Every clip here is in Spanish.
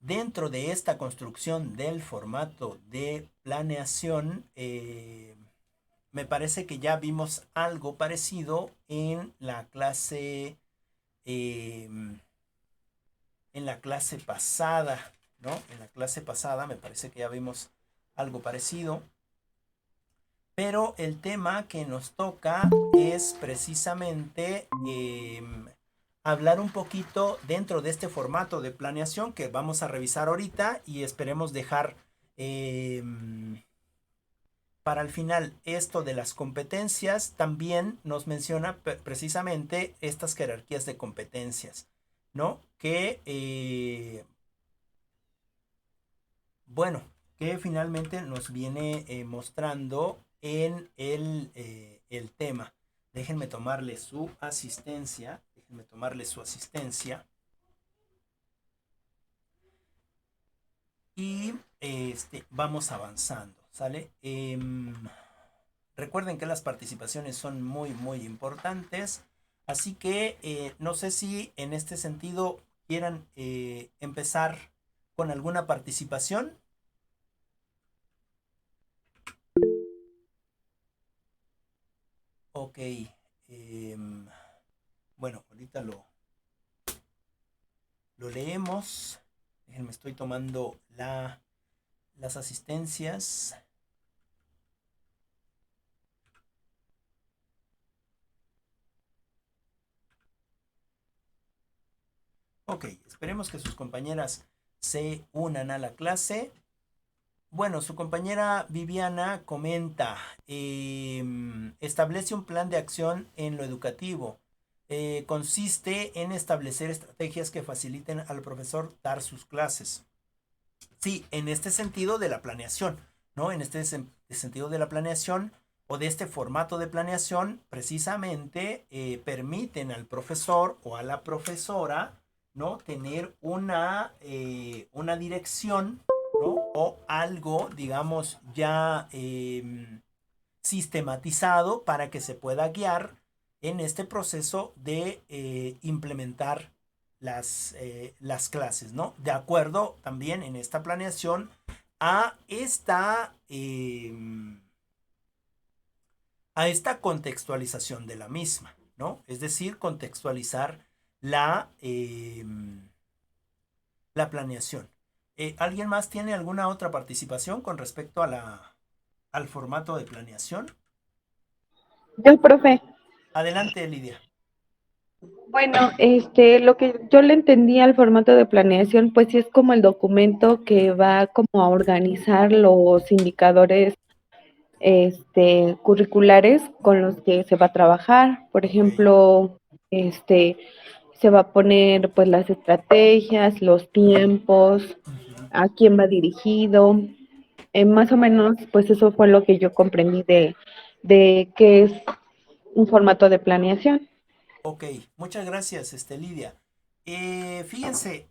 dentro de esta construcción del formato de planeación, me parece que ya vimos algo parecido eh, en la clase pasada, ¿no? En la clase pasada me parece que ya vimos algo parecido. Pero el tema que nos toca es precisamente hablar un poquito dentro de este formato de planeación que vamos a revisar ahorita y esperemos dejar eh, para el final esto de las competencias. También nos menciona precisamente estas jerarquías de competencias, ¿no? Bueno, que finalmente nos viene mostrando en el tema. Déjenme tomarle su asistencia. Déjenme tomarle su asistencia. Y vamos avanzando, ¿sale? Recuerden que las participaciones son muy, muy importantes. Así que no sé si en este sentido quieran empezar con alguna participación. Ok. Bueno, ahorita lo leemos. Déjenme, estoy tomando las asistencias. Ok, esperemos que sus compañeras se unan a la clase. Bueno, su compañera Viviana comenta, establece un plan de acción en lo educativo. Consiste en establecer estrategias que faciliten al profesor dar sus clases. Sí, en este sentido de la planeación, ¿no? En este sentido de la planeación o de este formato de planeación, precisamente permiten al profesor o a la profesora, ¿no? Tener una dirección, ¿no? O algo, digamos, ya sistematizado para que se pueda guiar en este proceso de implementar las clases, ¿no? De acuerdo también en esta planeación a a esta contextualización de la misma, ¿no? Es decir, contextualizar la, eh, la planeación. ¿Alguien más tiene alguna otra participación con respecto a al formato de planeación? Yo, profe, Adelante, Lidia. bueno, lo que yo le entendí al formato de planeación, pues sí es como el documento que va como a organizar los indicadores, curriculares con los que se va a trabajar. Por Ok. ejemplo, este, se va a poner pues las estrategias, los tiempos, Ujú. a quién va dirigido. Más o menos, pues eso fue lo que yo comprendí de qué es un formato de planeación. Ok, muchas gracias, Lidia. Fíjense,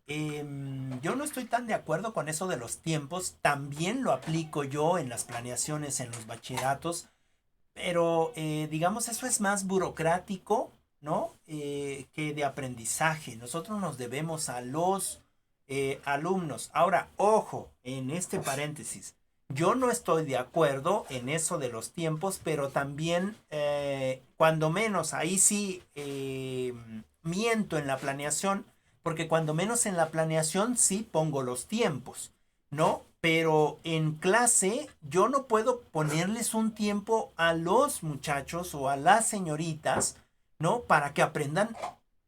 yo no estoy tan de acuerdo con eso de los tiempos. También lo aplico yo en las planeaciones, en los bachilleratos, pero digamos eso es más burocrático, ¿no? Que de aprendizaje. Nosotros nos debemos a los alumnos. Ahora, ojo, en este paréntesis, yo no estoy de acuerdo en eso de los tiempos, pero también, cuando menos, ahí sí miento en la planeación, porque cuando menos en la planeación sí pongo los tiempos, ¿no? Pero en clase yo no puedo ponerles un tiempo a los muchachos o a las señoritas, ¿no? Para que aprendan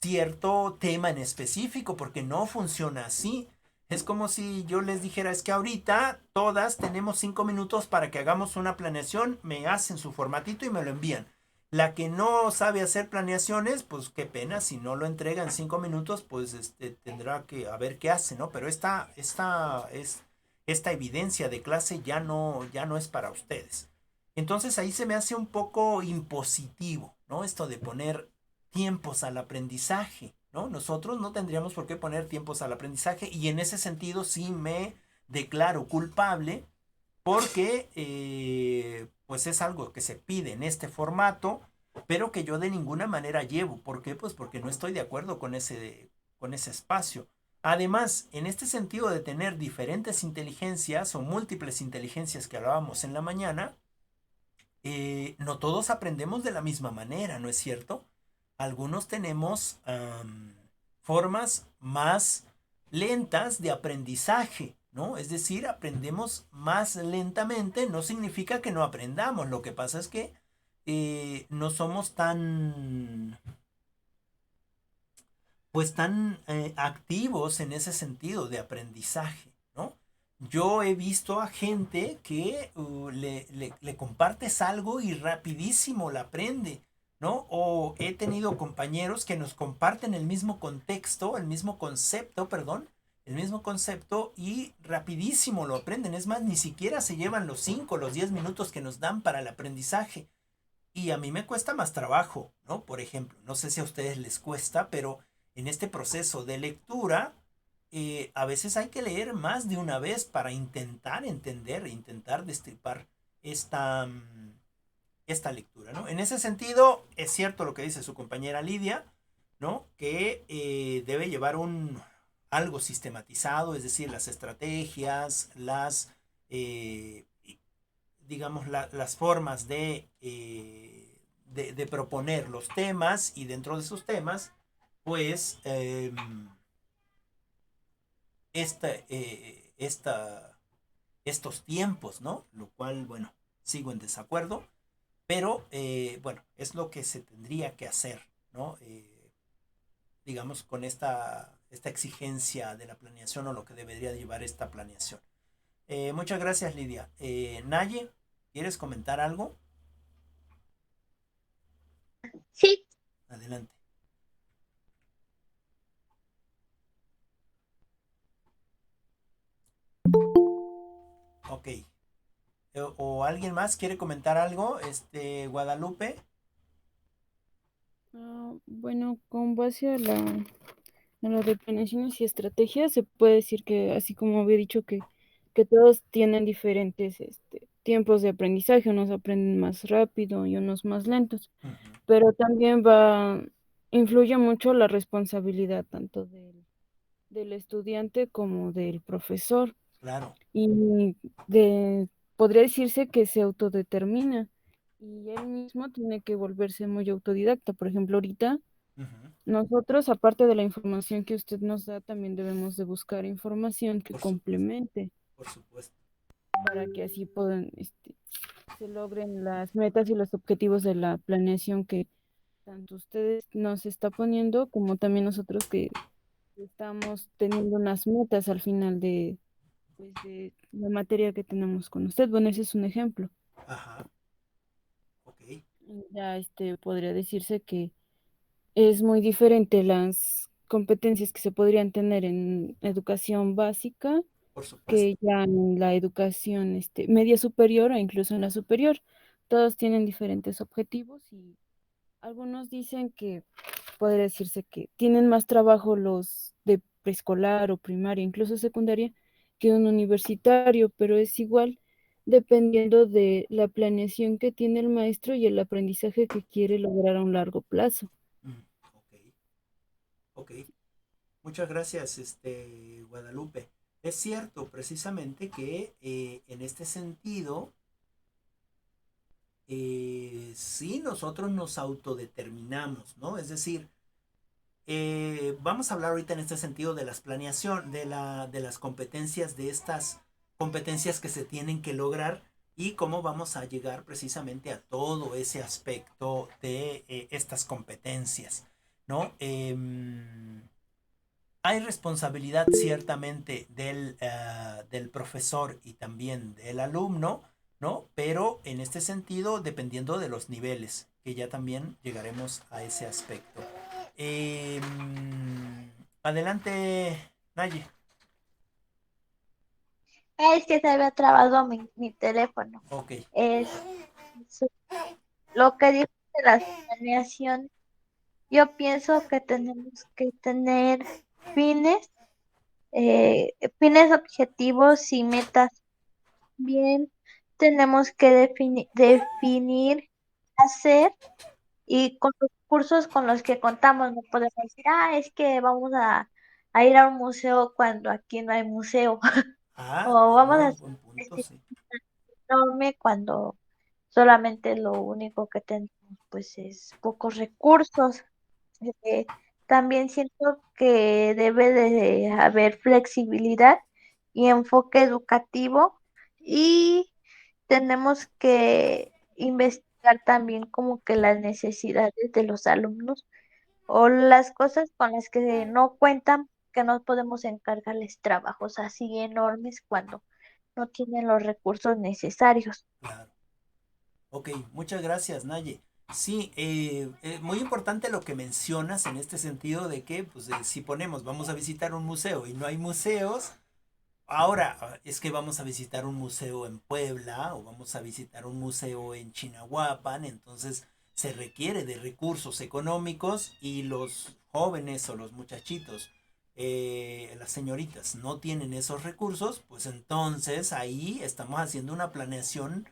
cierto tema en específico, porque no funciona así. Es como si yo les dijera, es que ahorita todas tenemos 5 minutos para que hagamos una planeación, me hacen su formatito y me lo envían. La que no sabe hacer planeaciones, pues qué pena, si no lo entrega en 5 minutos, pues tendrá que a ver qué hace, ¿no? Pero esta evidencia de clase ya no es para ustedes. Entonces ahí se me hace un poco impositivo, ¿no? Esto de poner tiempos al aprendizaje, ¿no? Nosotros no tendríamos por qué poner tiempos al aprendizaje y en ese sentido sí me declaro culpable porque pues es algo que se pide en este formato, pero que yo de ninguna manera llevo. ¿Por qué? Pues porque no estoy de acuerdo con ese espacio. Además, en este sentido de tener diferentes inteligencias o múltiples inteligencias que hablábamos en la mañana, no todos aprendemos de la misma manera, ¿no es cierto? Algunos tenemos formas más lentas de aprendizaje, ¿no? Es decir, aprendemos más lentamente, no significa que no aprendamos, lo que pasa es que no somos tan, pues tan activos en ese sentido de aprendizaje, ¿no? Yo he visto a gente que le compartes algo y rapidísimo la aprende, ¿no? O he tenido compañeros que nos comparten el mismo contexto, el mismo concepto, perdón, el mismo concepto y rapidísimo lo aprenden. Es más, ni siquiera se llevan los 5, los 10 minutos que nos dan para el aprendizaje. Y a mí me cuesta más trabajo, ¿no? Por ejemplo, no sé si a ustedes les cuesta, pero en este proceso de lectura, a veces hay que leer más de una vez para intentar entender, intentar destripar esta, esta lectura, ¿no? En ese sentido, es cierto lo que dice su compañera Lidia, ¿no? Que debe llevar algo sistematizado, es decir, las estrategias, eh, digamos, las formas de proponer los temas y dentro de esos temas, pues, esta, estos tiempos, ¿no? Lo cual, bueno, sigo en desacuerdo, pero, bueno, es lo que se tendría que hacer, ¿no? Digamos, con esta exigencia de la planeación o lo que debería llevar esta planeación. Muchas gracias, Lidia. Naye, ¿quieres comentar algo? Sí, Adelante. Ok. ¿O alguien más quiere comentar algo? Guadalupe. Bueno, con base a lo de planeaciones y estrategias, se puede decir que, así como había dicho, que todos tienen diferentes tiempos de aprendizaje, unos aprenden más rápido y unos más lentos, Ujú, pero también influye mucho la responsabilidad tanto del estudiante como del profesor. claro. Y podría decirse que se autodetermina y él mismo tiene que volverse muy autodidacta. Por ejemplo, ahorita Ujú, nosotros, aparte de la información que usted nos da, también debemos de buscar información que por supuesto, complemente por supuesto. para que así puedan, se logren las metas y los objetivos de la planeación que tanto ustedes nos está poniendo como también nosotros que estamos teniendo unas metas al final de la materia que tenemos con usted. Bueno, ese es un ejemplo. Ajá, ok, Ya podría decirse que es muy diferente las competencias que se podrían tener en educación básica por supuesto. que ya en la educación media superior o incluso en la superior. Todos tienen diferentes objetivos y algunos dicen que podría decirse que tienen más trabajo los de preescolar o primaria, incluso secundaria, que un universitario, pero es igual dependiendo de la planeación que tiene el maestro y el aprendizaje que quiere lograr a un largo plazo. Mm, ok, ok. Muchas gracias, Guadalupe. Es cierto, precisamente, que en este sentido, sí, nosotros nos autodeterminamos, ¿no? Es decir, vamos a hablar ahorita en este sentido de las planeación, de las competencias, de estas competencias que se tienen que lograr y cómo vamos a llegar precisamente a todo ese aspecto de estas competencias, ¿no? Hay responsabilidad ciertamente del profesor y también del alumno, ¿no? Pero en este sentido, dependiendo de los niveles, que ya también llegaremos a ese aspecto. Eh, Adelante, Naye. es que se había trabado mi teléfono. Ok. Es lo que dijo de la planeación. Yo pienso que tenemos que tener fines, fines objetivos y metas. Bien, tenemos que definir, hacer y con los cursos con los que contamos. No podemos decir, es que vamos a a ir a un museo cuando aquí no hay museo. Ah, O vamos a muy hacer buen punto, este sí. enorme cuando solamente lo único que tenemos pues es pocos recursos. Eh, También siento que debe de haber flexibilidad y enfoque educativo y tenemos que investigar también como que las necesidades de los alumnos o las cosas con las que no cuentan, que no podemos encargarles trabajos así enormes cuando no tienen los recursos necesarios. Claro. Ok, muchas gracias, Naye. Sí, muy importante lo que mencionas en este sentido de que, pues, si ponemos, vamos a visitar un museo y no hay museos, ahora es que vamos a visitar un museo en Puebla o vamos a visitar un museo en Chinahuapan, entonces se requiere de recursos económicos y los jóvenes o los muchachitos, las señoritas no tienen esos recursos, pues entonces ahí estamos haciendo una planeación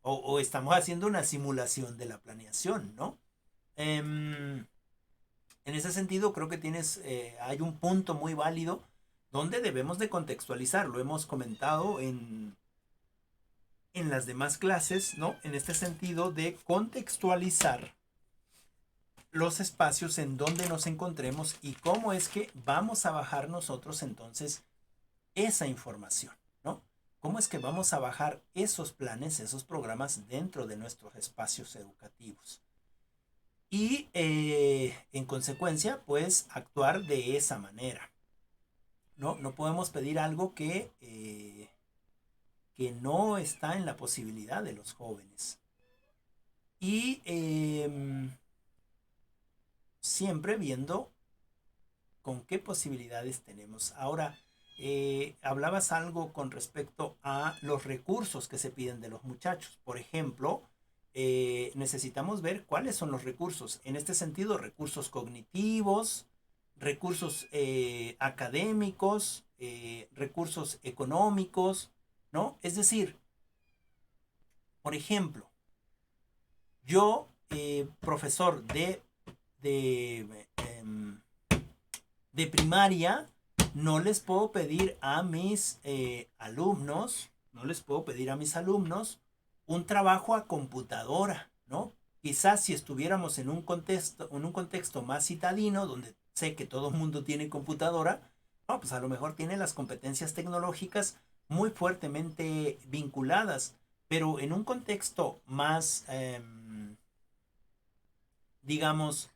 o estamos haciendo una simulación de la planeación, ¿no? Em, en ese sentido, creo que hay un punto muy válido donde debemos de contextualizar. Lo hemos comentado en las demás clases, ¿no? En este sentido de contextualizar los espacios en donde nos encontremos y cómo es que vamos a bajar nosotros entonces esa información, ¿no? ¿Cómo es que vamos a bajar esos planes, esos programas dentro de nuestros espacios educativos? Y en consecuencia, pues actuar de esa manera. No, no podemos pedir algo que no está en la posibilidad de los jóvenes. Y siempre viendo con qué posibilidades tenemos. Ahora, hablabas algo con respecto a los recursos que se piden de los muchachos. Por ejemplo, necesitamos ver cuáles son los recursos. En este sentido, recursos cognitivos, recursos académicos, recursos económicos, ¿no? Es decir, por ejemplo, yo, profesor de, de primaria, no les puedo pedir a mis alumnos, no les puedo pedir a mis alumnos un trabajo a computadora, ¿no? Quizás si estuviéramos en un contexto más citadino, donde sé que todo el mundo tiene computadora, no, pues a lo mejor tiene las competencias tecnológicas muy fuertemente vinculadas, pero en un contexto más, digamos,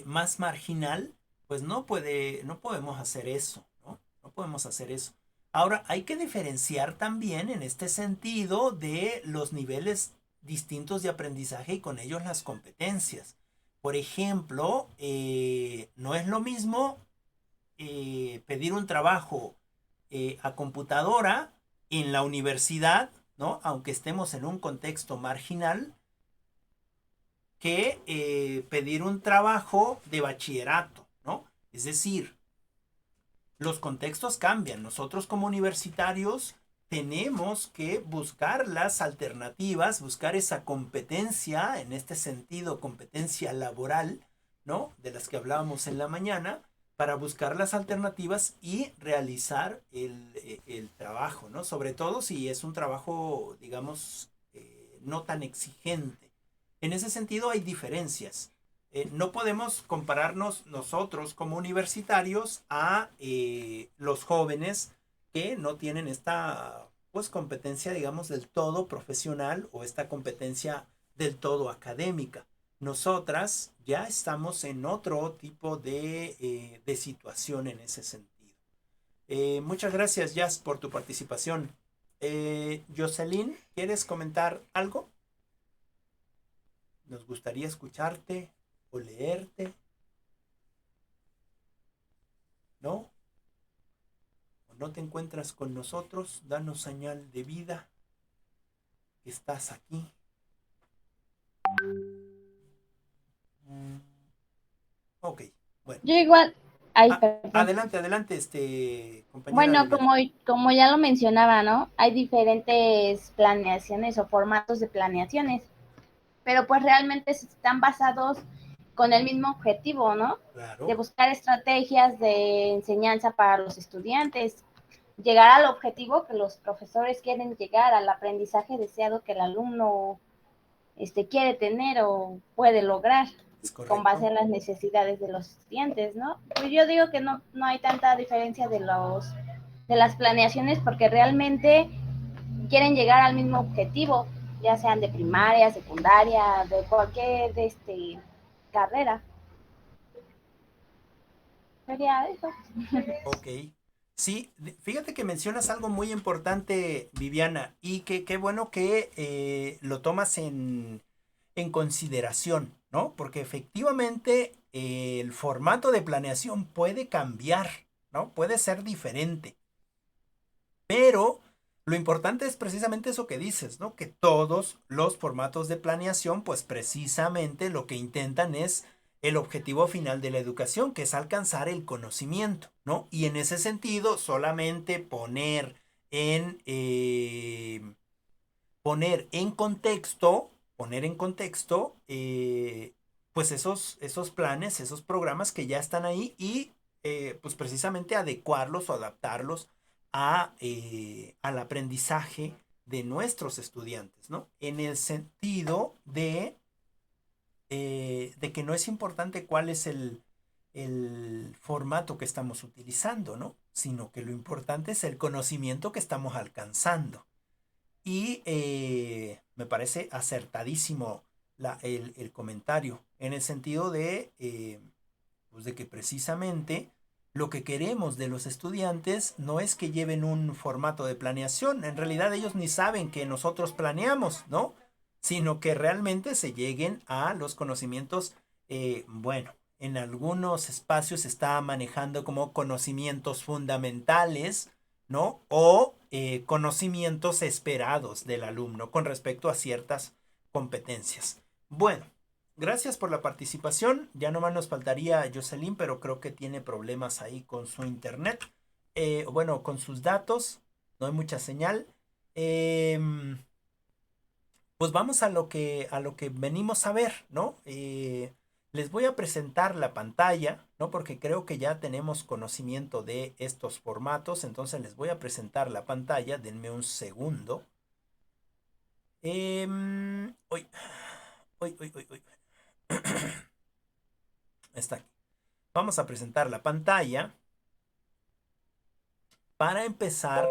más marginal, pues no podemos hacer eso, ¿no? No podemos hacer eso. Ahora, hay que diferenciar también en este sentido de los niveles distintos de aprendizaje y con ellos las competencias. Por ejemplo, no es lo mismo pedir un trabajo a computadora en la universidad, ¿no? Aunque estemos en un contexto marginal, que pedir un trabajo de bachillerato, ¿no? Es decir, los contextos cambian. Nosotros como universitarios tenemos que buscar las alternativas, buscar esa competencia, en este sentido, competencia laboral, ¿no? De las que hablábamos en la mañana, para buscar las alternativas y realizar el trabajo, ¿no? Sobre todo si es un trabajo, digamos, no tan exigente. En ese sentido hay diferencias. No podemos compararnos nosotros como universitarios a los jóvenes que no tienen esta pues competencia, digamos, del todo profesional o esta competencia del todo académica. Nosotras ya estamos en otro tipo de situación en ese sentido. Muchas gracias, Jazz, por tu participación. Jocelyn, ¿quieres comentar algo? Nos gustaría escucharte o leerte, ¿no? O no te encuentras con nosotros, danos señal de vida que estás aquí. Ok, bueno. Yo igual, ay, perdón. Adelante, adelante, compañera Bueno, Rivera. como ya lo mencionaba, ¿no? Hay diferentes planeaciones o formatos de planeaciones, pero pues realmente están basados con el mismo objetivo, ¿no? Claro. De buscar estrategias de enseñanza para los estudiantes, llegar al objetivo que los profesores quieren llegar, al aprendizaje deseado que el alumno quiere tener o puede lograr Es con base correcto. en las necesidades de los estudiantes, ¿no? Pues yo digo que no hay tanta diferencia de las planeaciones porque realmente quieren llegar al mismo objetivo, ya sean de primaria, secundaria, de cualquier carrera. Sería eso. Ok. Sí, fíjate que mencionas algo muy importante, Viviana, y que qué bueno que lo tomas en consideración, ¿no? Porque efectivamente el formato de planeación puede cambiar, ¿no? Puede ser diferente, pero lo importante es precisamente eso que dices, ¿no? Que todos los formatos de planeación, pues precisamente lo que intentan es el objetivo final de la educación, que es alcanzar el conocimiento, ¿no? Y en ese sentido, solamente poner en contexto, pues esos planes, esos programas que ya están ahí y pues precisamente adecuarlos o adaptarlos al aprendizaje de nuestros estudiantes, ¿no? En el sentido de que no es importante cuál es el formato que estamos utilizando, ¿no? Sino que lo importante es el conocimiento que estamos alcanzando. Y me parece acertadísimo el comentario, en el sentido pues de que precisamente lo que queremos de los estudiantes no es que lleven un formato de planeación, en realidad ellos ni saben que nosotros planeamos, ¿no? Sino que realmente se lleguen a los conocimientos, bueno, en algunos espacios se está manejando como conocimientos fundamentales, ¿no? O conocimientos esperados del alumno con respecto a ciertas competencias. Bueno, gracias por la participación. Ya nomás nos faltaría Jocelyn, pero creo que tiene problemas ahí con su internet. Bueno, con sus datos. No hay mucha señal. Pues vamos a lo que venimos a ver, ¿no? Les voy a presentar la pantalla, ¿no? Porque creo que ya tenemos conocimiento de estos formatos. Entonces les voy a presentar la pantalla. Denme un segundo. Uy, uy, uy, uy, uy. Está aquí. Vamos a presentar la pantalla para empezar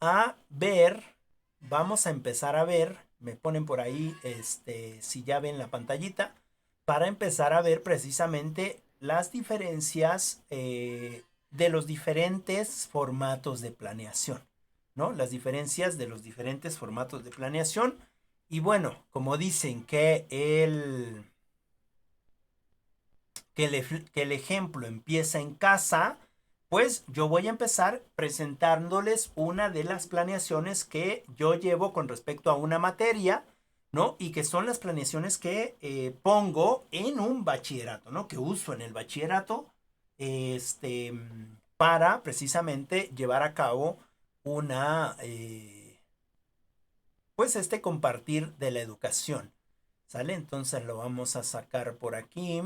a ver. Vamos a empezar a ver. Me ponen por ahí, si ya ven la pantallita, para empezar a ver precisamente las diferencias de los diferentes formatos de planeación, ¿no? Las diferencias de los diferentes formatos de planeación. Y bueno, como dicen que el ejemplo empieza en casa, pues yo voy a empezar presentándoles una de las planeaciones que yo llevo con respecto a una materia, ¿no? Y que son las planeaciones que pongo en un bachillerato, ¿no? Que uso en el bachillerato, para precisamente llevar a cabo una, pues compartir de la educación, ¿sale? Entonces lo vamos a sacar por aquí.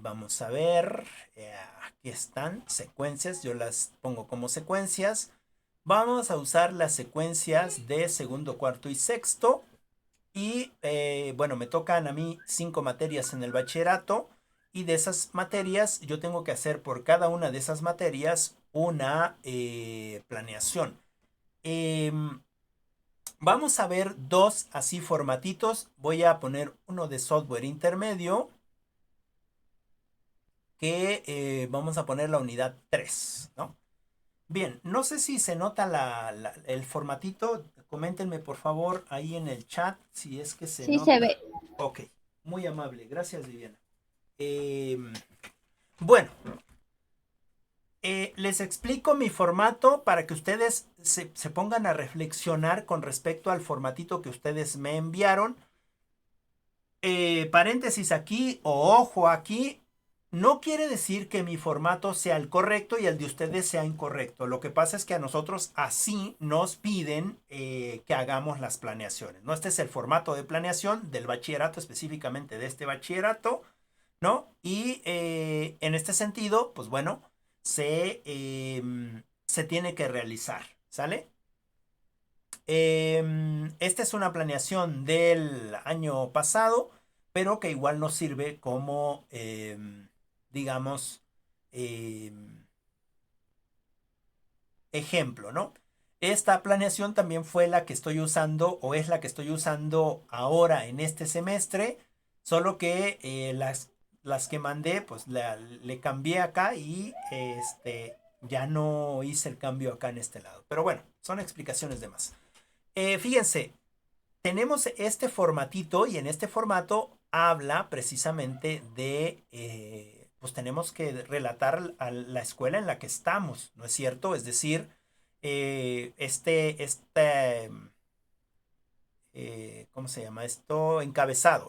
Vamos a ver, aquí están secuencias, yo las pongo como secuencias. Vamos a usar las secuencias de segundo, cuarto y sexto. Y bueno, me tocan a mí 5 materias en el bachillerato. Y de esas materias yo tengo que hacer por cada una de esas materias una planeación. Vamos a ver dos así formatitos. Voy a poner uno de software intermedio, que vamos a poner la unidad 3, ¿no? Bien, no sé si se nota el formatito. Coméntenme por favor ahí en el chat si es que se Sí nota. se ve. Ok, muy amable. Gracias, Viviana. Bueno, les explico mi formato para que ustedes se pongan a reflexionar con respecto al formatito que ustedes me enviaron. Paréntesis aquí o ojo aquí. no quiere decir que mi formato sea el correcto y el de ustedes sea incorrecto. Lo que pasa es que a nosotros así nos piden que hagamos las planeaciones, ¿no? Este es el formato de planeación del bachillerato, específicamente de este bachillerato, ¿no? Y en este sentido, pues bueno, se tiene que realizar, ¿sale? Esta es una planeación del año pasado, pero que igual nos sirve como, digamos, ejemplo, ¿no? Esta planeación también fue la que estoy usando o es la que estoy usando ahora en este semestre, solo que las que mandé, pues le cambié acá y ya no hice el cambio acá en este lado. Pero bueno, son explicaciones de más. Fíjense, tenemos este formatito y en este formato habla precisamente de, pues tenemos que relatar a la escuela en la que estamos, ¿no es cierto? Es decir, ¿cómo se llama esto?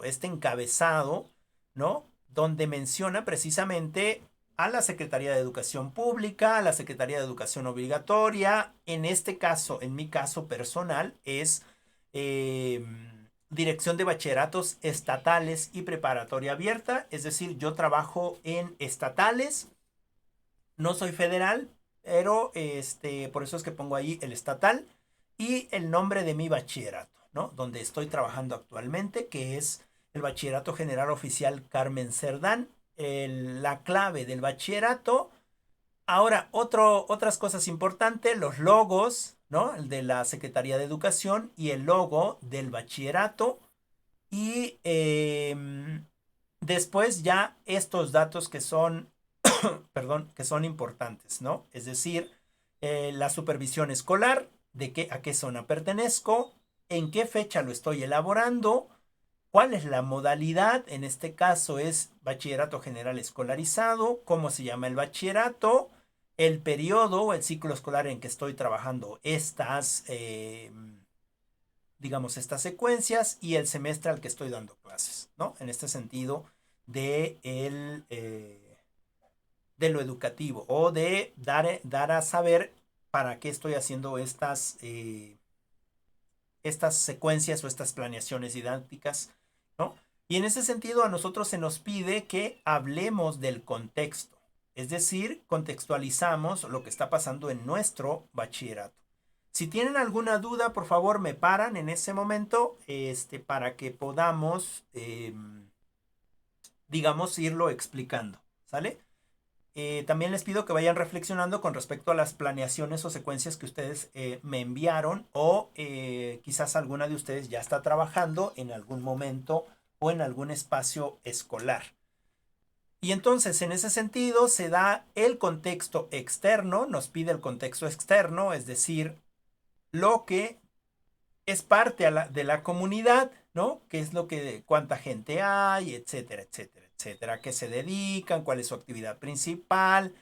Este encabezado, ¿no? Donde menciona precisamente a la Secretaría de Educación Pública, a la Secretaría de Educación Obligatoria. En este caso, en mi caso personal, es eh, Dirección de Bachilleratos Estatales y Preparatoria Abierta. Es decir, yo trabajo en estatales, no soy federal, pero por eso es que pongo ahí el estatal y el nombre de mi bachillerato, ¿no? Donde estoy trabajando actualmente, que es el Bachillerato General Oficial Carmen Cerdán, la clave del bachillerato. Ahora, otras cosas importantes, los logos, ¿no? El de la Secretaría de Educación y el logo del bachillerato. Y después ya estos datos que son, perdón, que son importantes, ¿no? Es decir, la supervisión escolar, a qué zona pertenezco, en qué fecha lo estoy elaborando, cuál es la modalidad, en este caso es bachillerato general escolarizado, cómo se llama el bachillerato, el periodo o el ciclo escolar en que estoy trabajando digamos, estas secuencias y el semestre al que estoy dando clases, ¿no? En este sentido de lo educativo o de dar a saber para qué estoy haciendo estas secuencias o estas planeaciones didácticas, ¿no? Y en ese sentido a nosotros se nos pide que hablemos del contexto, es decir, contextualizamos lo que está pasando en nuestro bachillerato. Si tienen alguna duda, por favor me paran en ese momento para que podamos, digamos, irlo explicando, ¿sale? También les pido que vayan reflexionando con respecto a las planeaciones o secuencias que ustedes me enviaron o quizás alguna de ustedes ya está trabajando en algún momento o en algún espacio escolar. Y entonces en ese sentido se da el contexto externo, nos pide el contexto externo, es decir, lo que es parte de la comunidad, ¿no? ¿Qué es cuánta gente hay, etcétera, etcétera, etcétera? ¿A qué se dedican? ¿Cuál es su actividad principal?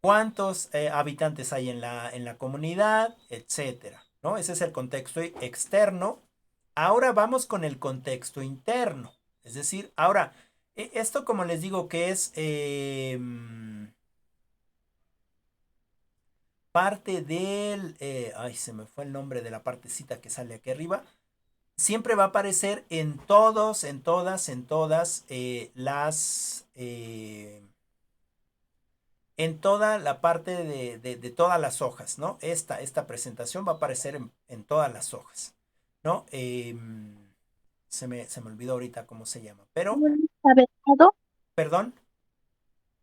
¿Cuántos habitantes hay en la comunidad? Etcétera, ¿no? Ese es el contexto externo. Ahora vamos con el contexto interno. Es decir, ahora, esto como les digo que es parte del... ay, se me fue el nombre de la partecita que sale aquí arriba. Siempre va a aparecer en todas las... en toda la parte de todas las hojas, ¿no? Esta presentación va a aparecer en todas las hojas, ¿no? Se me olvidó ahorita cómo se llama, pero... ¿Como un encabezado? Perdón.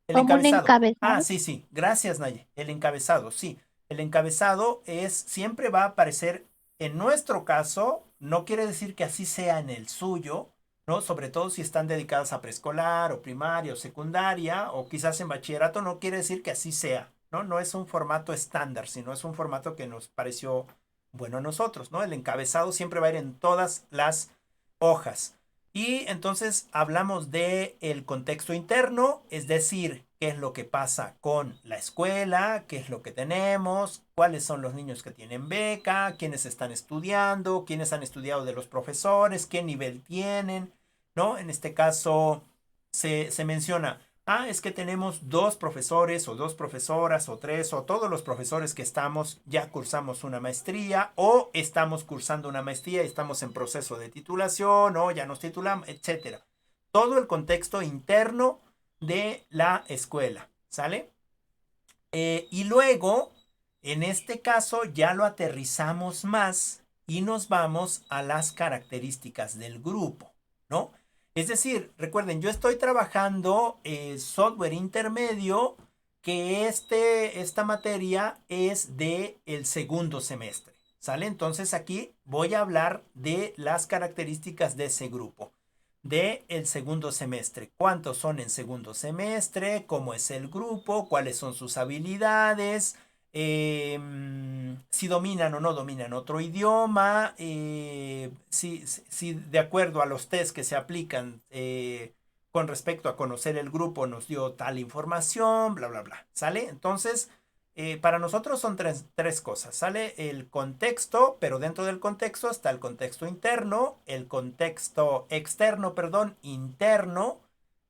El ¿Como un encabezado. Ah, encabezado? sí. Gracias, Naye. El encabezado, sí. El encabezado siempre va a aparecer, en nuestro caso, no quiere decir que así sea en el suyo, ¿no? Sobre todo si están dedicadas a preescolar o primaria o secundaria o quizás en bachillerato, no quiere decir que así sea, ¿no? No es un formato estándar, sino es un formato que nos pareció bueno a nosotros, ¿no? El encabezado siempre va a ir en todas las hojas. Y entonces hablamos de el contexto interno, es decir, qué es lo que pasa con la escuela, qué es lo que tenemos, cuáles son los niños que tienen beca, quiénes están estudiando, quiénes han estudiado de los profesores, qué nivel tienen, ¿no? En este caso se menciona, Es que tenemos 2 profesores o 2 profesoras o 3 o todos los profesores que estamos ya cursamos una maestría o estamos cursando una maestría y estamos en proceso de titulación o ya nos titulamos, etcétera. Todo el contexto interno de la escuela, ¿sale? Y luego, en este caso, ya lo aterrizamos más y nos vamos a las características del grupo, ¿no? Es decir, recuerden, yo estoy trabajando software intermedio, que esta materia es de el segundo semestre, ¿sale? Entonces aquí voy a hablar de las características de ese grupo, de el segundo semestre. ¿Cuántos son en segundo semestre? ¿Cómo es el grupo? ¿Cuáles son sus habilidades? Si dominan o no dominan otro idioma, si de acuerdo a los test que se aplican con respecto a conocer el grupo nos dio tal información, bla, bla, bla, ¿sale? Entonces, para nosotros son tres cosas, ¿sale? El contexto, pero dentro del contexto está el contexto interno, el contexto externo, perdón, interno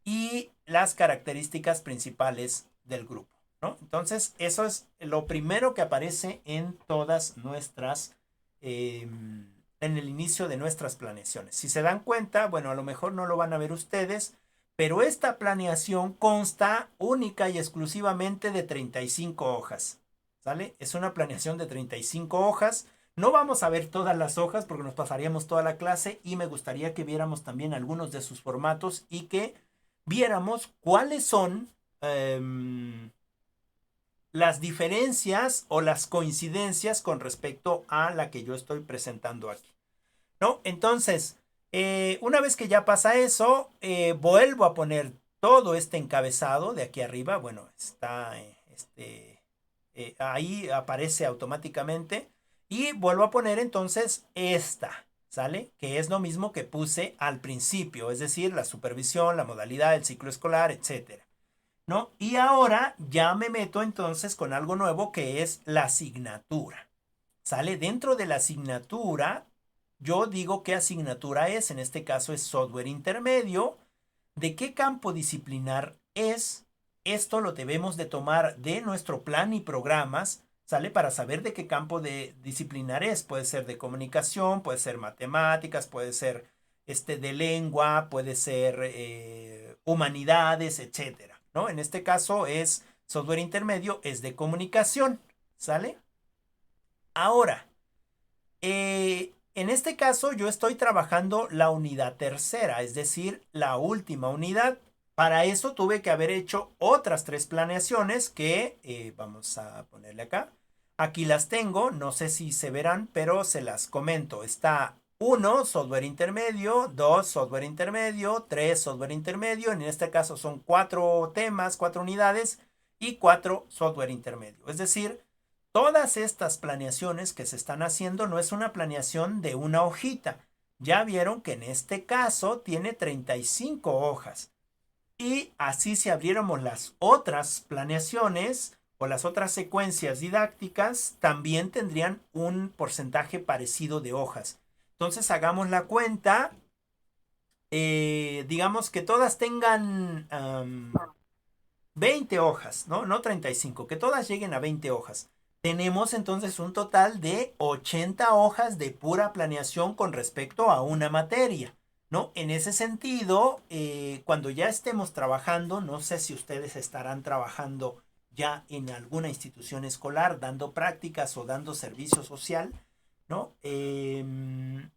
y las características principales del grupo, ¿no? Entonces, eso es lo primero que aparece en todas nuestras, en el inicio de nuestras planeaciones. Si se dan cuenta, bueno, a lo mejor no lo van a ver ustedes, pero esta planeación consta única y exclusivamente de 35 hojas, ¿sale? Es una planeación de 35 hojas. No vamos a ver todas las hojas porque nos pasaríamos toda la clase y me gustaría que viéramos también algunos de sus formatos y que viéramos cuáles son las diferencias o las coincidencias con respecto a la que yo estoy presentando aquí, ¿no? Entonces, una vez que ya pasa eso, vuelvo a poner todo este encabezado de aquí arriba. Bueno, está ahí aparece automáticamente. Y vuelvo a poner entonces esta, ¿sale? Que es lo mismo que puse al principio, es decir, la supervisión, la modalidad, el ciclo escolar, etcétera, ¿no? Y ahora ya me meto entonces con algo nuevo que es la asignatura, ¿sale? Dentro de la asignatura, yo digo qué asignatura es, en este caso es software intermedio. ¿De qué campo disciplinar es? Esto lo debemos de tomar de nuestro plan y programas, ¿sale? Para saber de qué campo de disciplinar es. Puede ser de comunicación, puede ser matemáticas, puede ser de lengua, puede ser humanidades, etcétera, ¿no? En este caso es software intermedio, es de comunicación, ¿sale? Ahora, en este caso yo estoy trabajando la unidad tercera, es decir, la última unidad. Para eso tuve que haber hecho otras 3 planeaciones que vamos a ponerle acá. Aquí las tengo, no sé si se verán, pero se las comento. Está 1, software intermedio, 2, software intermedio, 3, software intermedio. En este caso son 4 temas, 4 unidades y 4 software intermedio. Es decir, todas estas planeaciones que se están haciendo no es una planeación de una hojita. Ya vieron que en este caso tiene 35 hojas. Y así si abriéramos las otras planeaciones o las otras secuencias didácticas, también tendrían un porcentaje parecido de hojas. Entonces hagamos la cuenta. Digamos que todas tengan 20 hojas, ¿no? No 35, que todas lleguen a 20 hojas. Tenemos entonces un total de 80 hojas de pura planeación con respecto a una materia, ¿no? En ese sentido, cuando ya estemos trabajando, no sé si ustedes estarán trabajando ya en alguna institución escolar, dando prácticas o dando servicio social, ¿no? En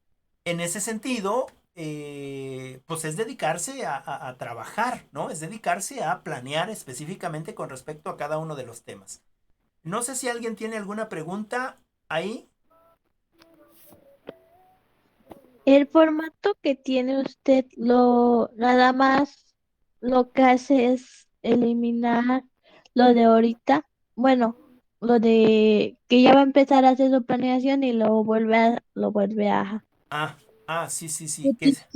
ese sentido, pues es dedicarse a trabajar, ¿no? Es dedicarse a planear específicamente con respecto a cada uno de los temas. No sé si alguien tiene alguna pregunta ahí. El formato que tiene usted nada más lo que hace es eliminar lo de ahorita. Bueno, lo de que ya va a empezar a hacer su planeación y lo vuelve a Ah, sí, sí, sí. utilizar,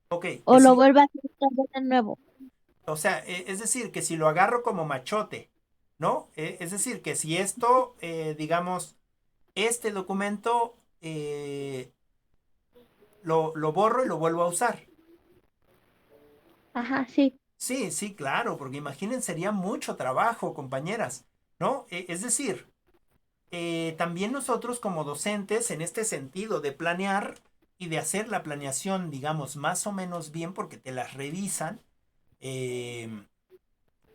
Ok, o lo vuelve a hacer otra vez de nuevo. o sea, es decir, que si lo agarro como machote, ¿no? Es decir, que si esto, digamos, este documento lo borro y lo vuelvo a usar. Ajá, sí. Sí, sí, claro, porque imaginen, sería mucho trabajo, compañeras, ¿no? Es decir, también nosotros como docentes, en este sentido de planear y de hacer la planeación, digamos, más o menos bien, porque te las revisan, eh,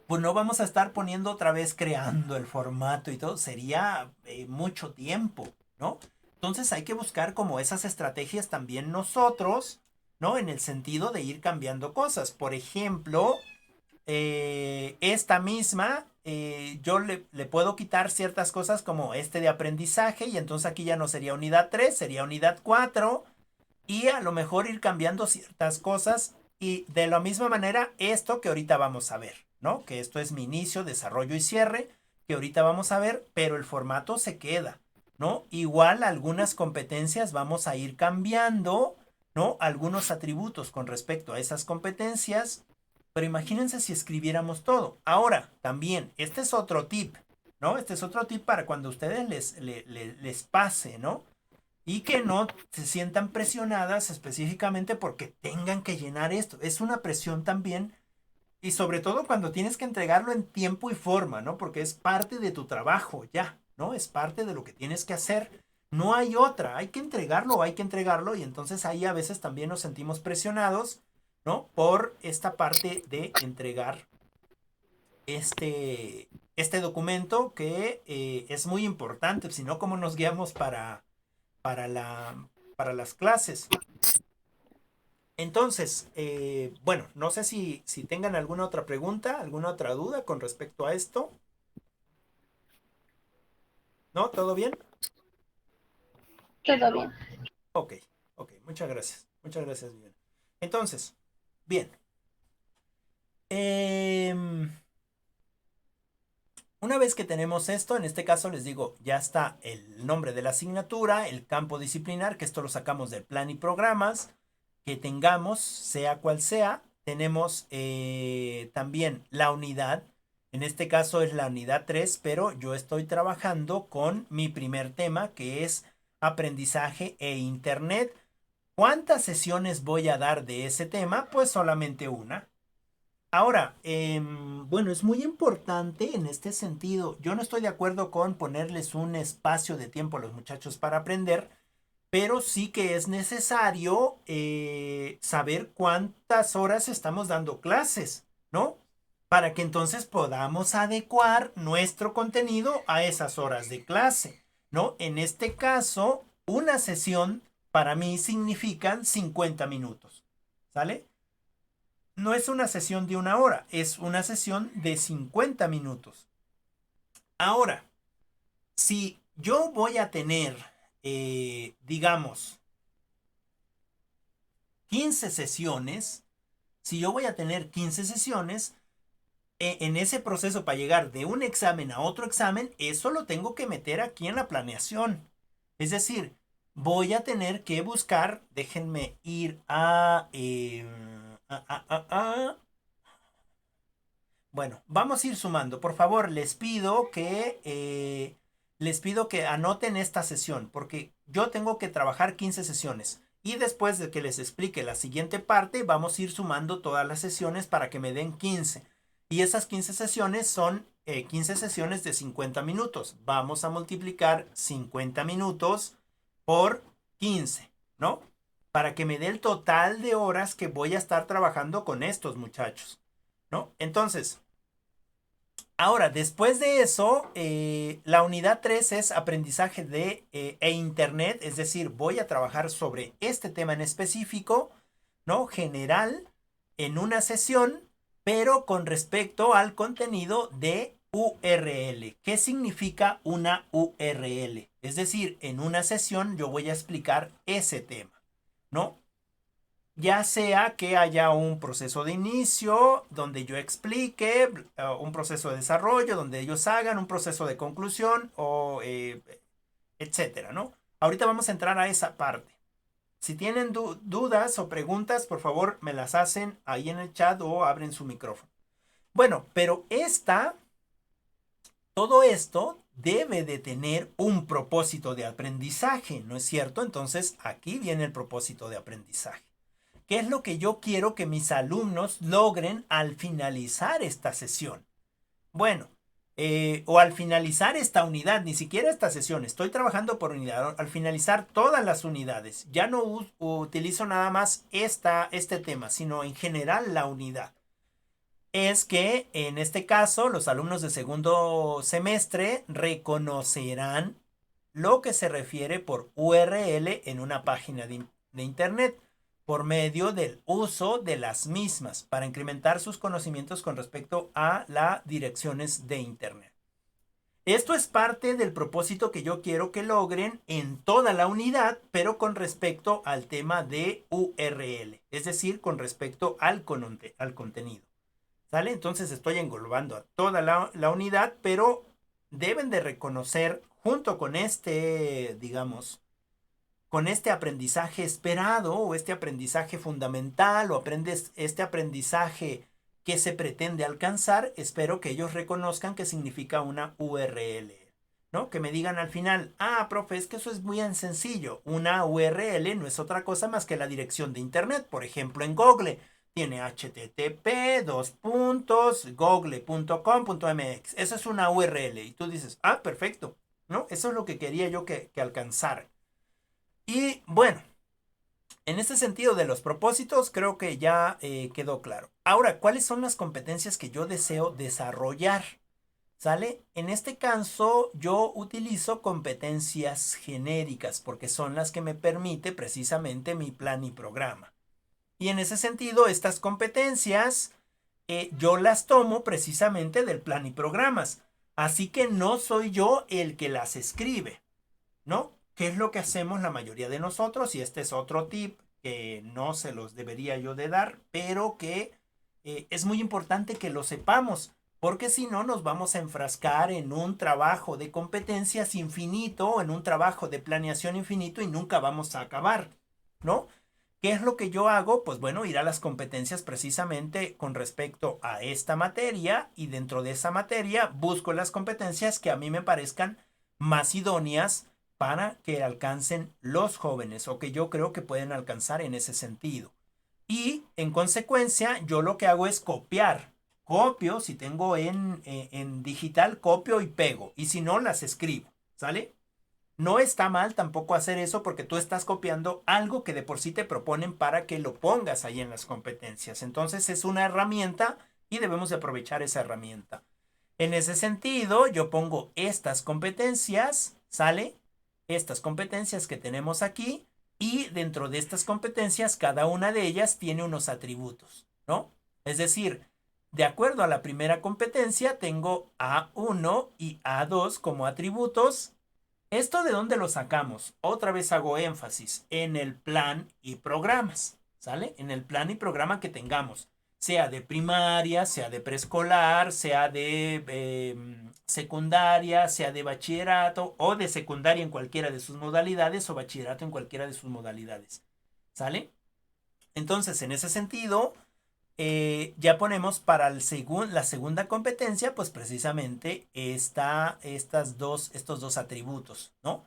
pues no vamos a estar poniendo otra vez creando el formato y todo, sería mucho tiempo, ¿no? Entonces hay que buscar como esas estrategias también nosotros, ¿no? En el sentido de ir cambiando cosas. Por ejemplo, esta misma, yo le puedo quitar ciertas cosas como este de aprendizaje y entonces aquí ya no sería unidad 3, sería unidad 4 y a lo mejor ir cambiando ciertas cosas y de la misma manera esto que ahorita vamos a ver, ¿no? Que esto es mi inicio, desarrollo y cierre, que ahorita vamos a ver, pero el formato se queda, ¿no? Igual algunas competencias vamos a ir cambiando, ¿no? Algunos atributos con respecto a esas competencias, pero imagínense si escribiéramos todo. Ahora, también, este es otro tip, ¿no? Este es otro tip para cuando a ustedes les pase, ¿no? Y que no se sientan presionadas específicamente porque tengan que llenar esto. Es una presión también y sobre todo cuando tienes que entregarlo en tiempo y forma, ¿no? Porque es parte de tu trabajo ya, ¿no? Es parte de lo que tienes que hacer. No hay otra, hay que entregarlo y entonces ahí a veces también nos sentimos presionados, ¿no? Por esta parte de entregar este documento que es muy importante, si no, ¿cómo nos guiamos para, la, para las clases? Entonces, bueno, no sé si tengan alguna otra pregunta, alguna otra duda con respecto a esto. ¿No? ¿Todo bien? Todo bien. Ok, ok, muchas gracias. Muchas gracias, Viviana. Entonces, bien. Una vez que tenemos esto, en este caso les digo, ya está el nombre de la asignatura, el campo disciplinar, que esto lo sacamos del plan y programas que tengamos, sea cual sea. Tenemos también la unidad, en este caso es la unidad 3, pero yo estoy trabajando con mi primer tema, que es aprendizaje e internet. ¿Cuántas sesiones voy a dar de ese tema? Pues solamente una. Ahora, bueno, es muy importante en este sentido. Yo no estoy de acuerdo con ponerles un espacio de tiempo a los muchachos para aprender, pero sí que es necesario saber cuántas horas estamos dando clases, ¿no? Para que entonces podamos adecuar nuestro contenido a esas horas de clase, ¿no? En este caso, una sesión para mí significan 50 minutos, ¿sale? No es una sesión de una hora, es una sesión de 50 minutos. Ahora, si yo voy a tener, digamos, 15 sesiones, si yo voy a tener 15 sesiones, en ese proceso para llegar de un examen a otro examen, eso lo tengo que meter aquí en la planeación. Es decir, voy a tener que buscar, déjenme ir bueno, vamos a ir sumando. Por favor, les pido que anoten esta sesión, porque yo tengo que trabajar 15 sesiones. Y después de que les explique la siguiente parte, vamos a ir sumando todas las sesiones para que me den 15. Y esas 15 sesiones son 15 sesiones de 50 minutos. Vamos a multiplicar 50 minutos por 15, ¿no? Para que me dé el total de horas que voy a estar trabajando con estos muchachos, ¿no? Entonces, ahora, después de eso, la unidad 3 es aprendizaje e internet, es decir, voy a trabajar sobre este tema en específico, ¿no? General, en una sesión, pero con respecto al contenido de URL. ¿Qué significa una URL? Es decir, en una sesión yo voy a explicar ese tema, ¿no? Ya sea que haya un proceso de inicio donde yo explique, un proceso de desarrollo donde ellos hagan, un proceso de conclusión o etcétera, ¿no? Ahorita vamos a entrar a esa parte. Si tienen dudas o preguntas, por favor me las hacen ahí en el chat o abren su micrófono. Bueno, pero todo esto debe de tener un propósito de aprendizaje, ¿no es cierto? Entonces aquí viene el propósito de aprendizaje. ¿Qué es lo que yo quiero que mis alumnos logren al finalizar esta sesión? Bueno, o al finalizar esta unidad, ni siquiera esta sesión, estoy trabajando por unidad, al finalizar todas las unidades, ya no utilizo nada más este tema, sino en general la unidad. Es que en este caso los alumnos de segundo semestre reconocerán lo que se refiere por URL en una página de internet por medio del uso de las mismas para incrementar sus conocimientos con respecto a las direcciones de internet. Esto es parte del propósito que yo quiero que logren en toda la unidad, pero con respecto al tema de URL, es decir, con respecto al contenido. ¿Sale? Entonces estoy englobando a toda la unidad, pero deben de reconocer junto con digamos, con este aprendizaje esperado o este aprendizaje fundamental o este aprendizaje que se pretende alcanzar, espero que ellos reconozcan que significa una URL, ¿no? Que me digan al final, profe, es que eso es muy sencillo. Una URL no es otra cosa más que la dirección de internet. Por ejemplo, en Google tiene http://google.com.mx. Esa es una URL. Y tú dices, perfecto, ¿no? Eso es lo que quería yo que alcanzara. Y bueno, en este sentido de los propósitos, creo que ya quedó claro. Ahora, ¿cuáles son las competencias que yo deseo desarrollar? ¿Sale? En este caso, yo utilizo competencias genéricas porque son las que me permite precisamente mi plan y programa. Y en ese sentido, estas competencias yo las tomo precisamente del plan y programas. Así que no soy yo el que las escribe, ¿no? ¿Qué es lo que hacemos la mayoría de nosotros? Y este es otro tip que no se los debería yo de dar, pero que es muy importante que lo sepamos, porque si no nos vamos a enfrascar en un trabajo de competencias infinito, en un trabajo de planeación infinito y nunca vamos a acabar, ¿no? ¿Qué es lo que yo hago? Pues bueno, ir a las competencias precisamente con respecto a esta materia y dentro de esa materia busco las competencias que a mí me parezcan más idóneas para que alcancen los jóvenes o que yo creo que pueden alcanzar en ese sentido. Y en consecuencia yo lo que hago es copiar. Copio, si tengo en digital, copio y pego. Y si no, las escribo. ¿Sale? No está mal tampoco hacer eso porque tú estás copiando algo que de por sí te proponen para que lo pongas ahí en las competencias. Entonces es una herramienta y debemos de aprovechar esa herramienta. En ese sentido, yo pongo estas competencias, ¿sale? Estas competencias que tenemos aquí y dentro de estas competencias cada una de ellas tiene unos atributos, ¿no? Es decir, de acuerdo a la primera competencia tengo A1 y A2 como atributos. ¿Esto de dónde lo sacamos? Otra vez hago énfasis en el plan y programas, ¿sale? En el plan y programa que tengamos, sea de primaria, sea de preescolar, sea de secundaria, sea de bachillerato o de secundaria en cualquiera de sus modalidades o bachillerato en cualquiera de sus modalidades, ¿sale? Entonces, en ese sentido, ya ponemos para la segunda competencia, pues precisamente estos dos atributos, ¿no?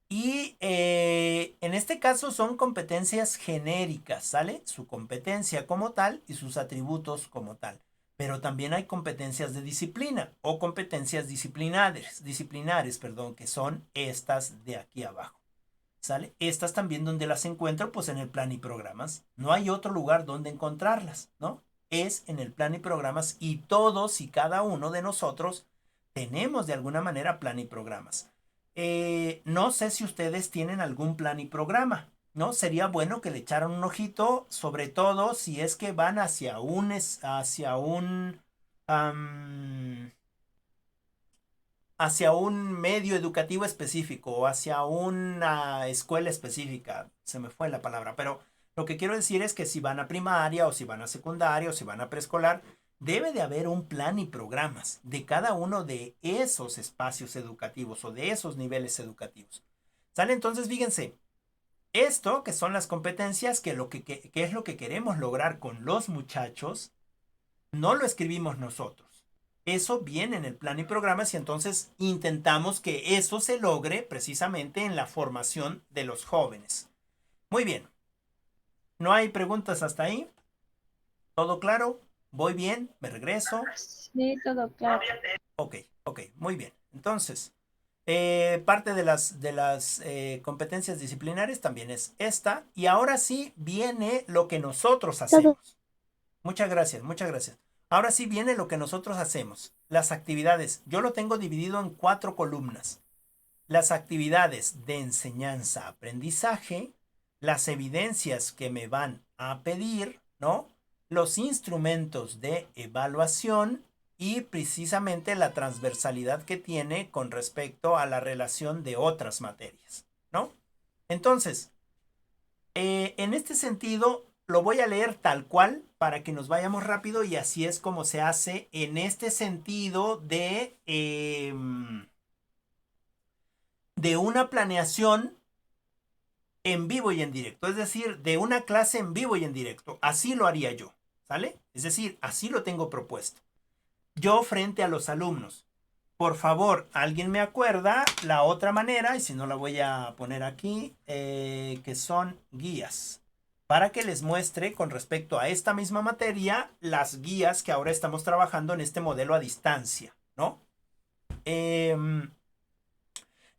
Y en este caso son competencias genéricas, ¿sale? Su competencia como tal y sus atributos como tal. Pero también hay competencias de disciplina o competencias disciplinares, que son estas de aquí abajo. ¿Sale? Estas también donde las encuentro, pues en el plan y programas. No hay otro lugar donde encontrarlas, ¿no? Es en el plan y programas y todos y cada uno de nosotros tenemos de alguna manera plan y programas. No sé si ustedes tienen algún plan y programa, ¿no? Sería bueno que le echaran un ojito, sobre todo si es que van hacia un medio educativo específico o hacia una escuela específica. Se me fue la palabra, pero lo que quiero decir es que si van a primaria o si van a secundaria o si van a preescolar, debe de haber un plan y programas de cada uno de esos espacios educativos o de esos niveles educativos. ¿Sale? Entonces, fíjense, esto que son las competencias, que es lo que queremos lograr con los muchachos, no lo escribimos nosotros. Eso viene en el plan y programas y entonces intentamos que eso se logre precisamente en la formación de los jóvenes. Muy bien. ¿No hay preguntas hasta ahí? ¿Todo claro? ¿Voy bien? ¿Me regreso? Sí, todo claro. Ok, muy bien. Entonces, parte de las competencias disciplinares también es esta. Y ahora sí viene lo que nosotros hacemos. Muchas gracias, muchas gracias. Ahora sí viene lo que nosotros hacemos. Las actividades. Yo lo tengo dividido en 4 columnas. Las actividades de enseñanza-aprendizaje, las evidencias que me van a pedir, ¿no? Los instrumentos de evaluación y precisamente la transversalidad que tiene con respecto a la relación de otras materias, ¿no? Entonces, en este sentido, lo voy a leer tal cual para que nos vayamos rápido y así es como se hace en este sentido de una planeación en vivo y en directo, es decir, de una clase en vivo y en directo. Así lo haría yo, ¿sale? Es decir, así lo tengo propuesto. Yo frente a los alumnos. Por favor, alguien me acuerda la otra manera, y si no la voy a poner aquí, que son guías, para que les muestre con respecto a esta misma materia las guías que ahora estamos trabajando en este modelo a distancia, ¿no? En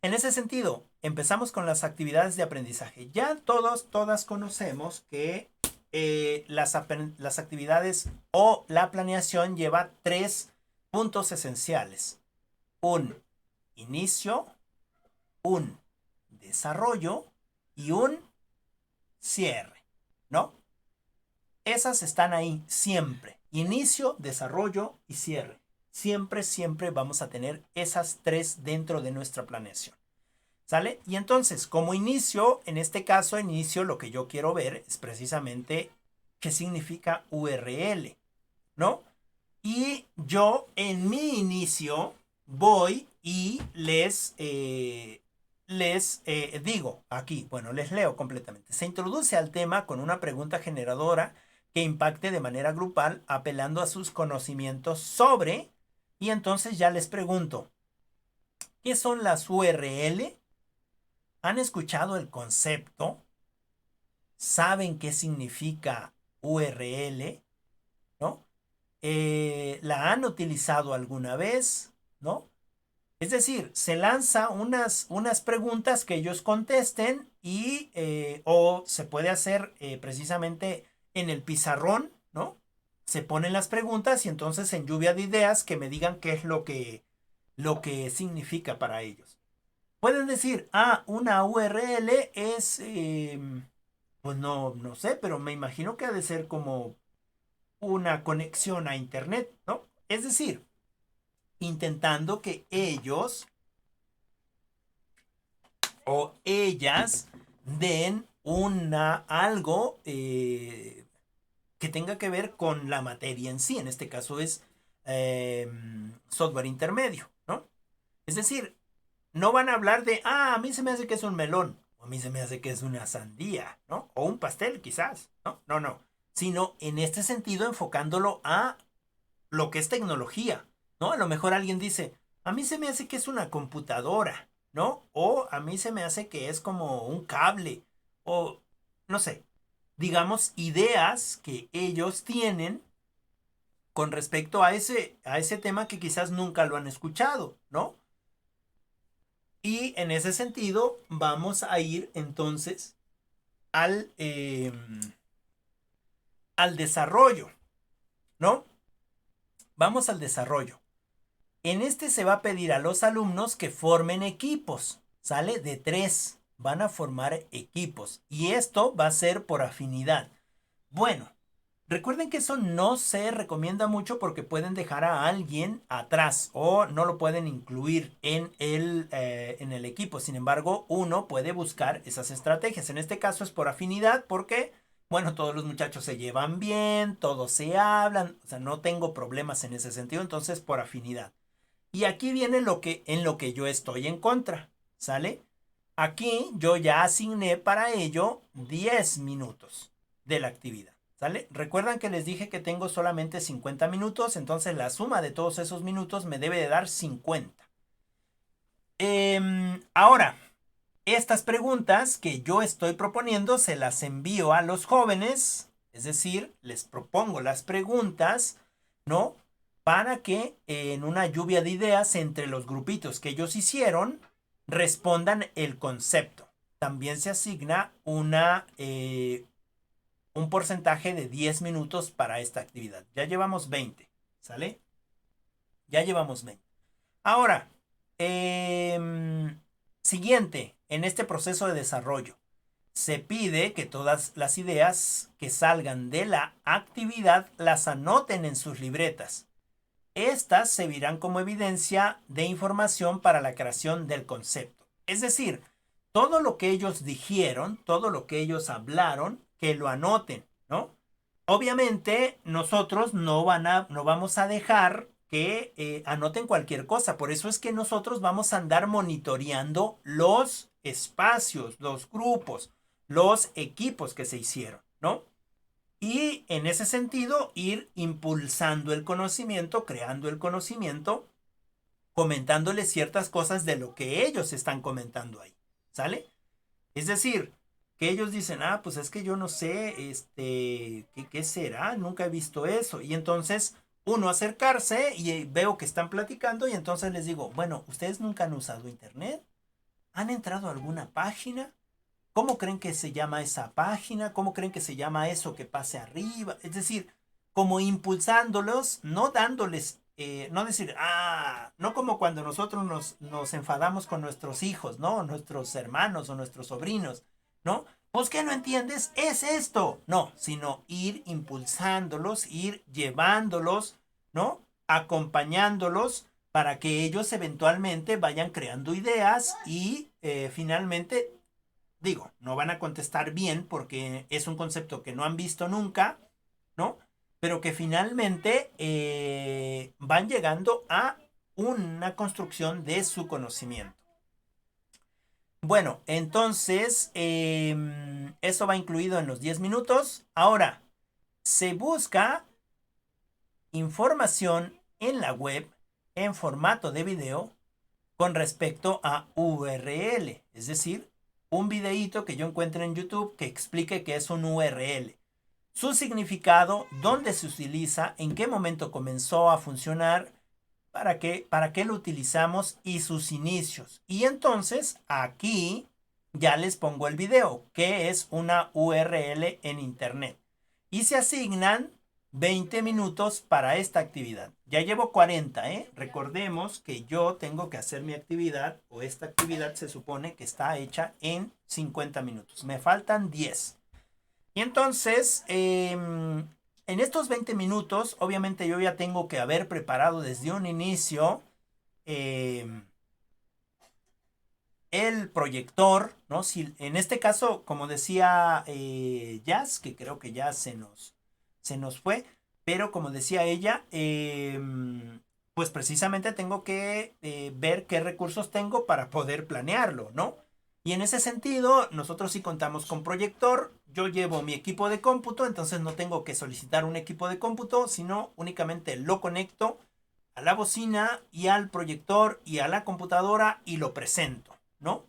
ese sentido, empezamos con las actividades de aprendizaje. Ya todas conocemos que las actividades o la planeación lleva 3 puntos esenciales. Un inicio, un desarrollo y un cierre, ¿no? Esas están ahí siempre. Inicio, desarrollo y cierre. Siempre vamos a tener esas 3 dentro de nuestra planeación. ¿Sale? Y entonces, como inicio, en este caso, inicio, lo que yo quiero ver es precisamente qué significa URL, ¿no? Y yo en mi inicio voy y les digo aquí, bueno, les leo completamente. Se introduce al tema con una pregunta generadora que impacte de manera grupal, apelando a sus conocimientos sobre, y entonces ya les pregunto, ¿qué son las URL? ¿Han escuchado el concepto? ¿Saben qué significa URL? ¿No? ¿La han utilizado alguna vez? ¿No? Es decir, se lanza unas preguntas que ellos contesten y o se puede hacer precisamente en el pizarrón, ¿no? Se ponen las preguntas y entonces en lluvia de ideas que me digan qué es lo que significa para ellos. Pueden decir, una URL es, pues no sé, pero me imagino que ha de ser como una conexión a internet, ¿no? Es decir, intentando que ellos o ellas den algo que tenga que ver con la materia en sí. En este caso es software intermedio, ¿no? Es decir, no van a hablar de, a mí se me hace que es un melón, o a mí se me hace que es una sandía, ¿no? O un pastel quizás, ¿no? No. Sino en este sentido enfocándolo a lo que es tecnología, ¿no? A lo mejor alguien dice, a mí se me hace que es una computadora, ¿no? O a mí se me hace que es como un cable, o no sé, digamos, ideas que ellos tienen con respecto a ese tema que quizás nunca lo han escuchado, ¿no? Y en ese sentido vamos a ir entonces al desarrollo, ¿no? Vamos al desarrollo. En este se va a pedir a los alumnos que formen equipos, ¿sale? De 3, van a formar equipos y esto va a ser por afinidad. Bueno, recuerden que eso no se recomienda mucho porque pueden dejar a alguien atrás o no lo pueden incluir en el equipo. Sin embargo, uno puede buscar esas estrategias. En este caso es por afinidad porque, bueno, todos los muchachos se llevan bien, todos se hablan, o sea, no tengo problemas en ese sentido, entonces por afinidad. Y aquí viene en lo que yo estoy en contra, ¿sale? Aquí yo ya asigné para ello 10 minutos de la actividad. ¿Sale? Recuerdan que les dije que tengo solamente 50 minutos, entonces la suma de todos esos minutos me debe de dar 50. Ahora, Estas preguntas que yo estoy proponiendo se las envío a los jóvenes, es decir, les propongo las preguntas, ¿no? Para que en una lluvia de ideas entre los grupitos que ellos hicieron, respondan el concepto. También se asigna un porcentaje de 10 minutos para esta actividad. Ya llevamos 20, ¿sale? Ya llevamos 20. Ahora, siguiente, en este proceso de desarrollo, se pide que todas las ideas que salgan de la actividad las anoten en sus libretas. Estas servirán como evidencia de información para la creación del concepto. Es decir, todo lo que ellos dijeron, todo lo que ellos hablaron, que lo anoten, ¿no? Obviamente, nosotros no vamos a dejar que anoten cualquier cosa. Por eso es que nosotros vamos a andar monitoreando los espacios, los grupos, los equipos que se hicieron, ¿no? Y en ese sentido, ir impulsando el conocimiento, creando el conocimiento, comentándoles ciertas cosas de lo que ellos están comentando ahí, ¿sale? Es decir, que ellos dicen, ah, pues es que yo no sé, ¿qué será? Nunca he visto eso. Y entonces uno acercarse y veo que están platicando y entonces les digo, bueno, ¿ustedes nunca han usado internet? ¿Han entrado a alguna página? ¿Cómo creen que se llama esa página? ¿Cómo creen que se llama eso que pase arriba? Es decir, como impulsándolos, no dándoles, no decir, no como cuando nosotros nos enfadamos con nuestros hijos, ¿no? Nuestros hermanos o nuestros sobrinos, ¿no? Pues ¿qué no entiendes? Es esto. No, sino ir impulsándolos, ir llevándolos, ¿no? Acompañándolos para que ellos eventualmente vayan creando ideas y finalmente, digo, no van a contestar bien porque es un concepto que no han visto nunca, ¿no? Pero que finalmente van llegando a una construcción de su conocimiento. Bueno, entonces eso va incluido en los 10 minutos. Ahora, se busca información en la web en formato de video con respecto a URL, es decir, un videíto que yo encuentre en YouTube que explique qué es un URL, su significado, dónde se utiliza, en qué momento comenzó a funcionar, para qué lo utilizamos y sus inicios. Y entonces aquí ya les pongo el video, que es una URL en internet. Y se asignan 20 minutos para esta actividad. Ya llevo 40, ¿eh? Recordemos que yo tengo que hacer mi actividad, o esta actividad se supone que está hecha en 50 minutos. Me faltan 10. Y entonces, en estos 20 minutos, obviamente yo ya tengo que haber preparado desde un inicio el proyector, ¿no? Si, en este caso, como decía Jazz, que creo que ya se nos fue, pero como decía ella, pues precisamente tengo que ver qué recursos tengo para poder planearlo, ¿no? Y en ese sentido, nosotros sí contamos con proyector. Yo llevo mi equipo de cómputo, entonces no tengo que solicitar un equipo de cómputo, sino únicamente lo conecto a la bocina y al proyector y a la computadora y lo presento, ¿no?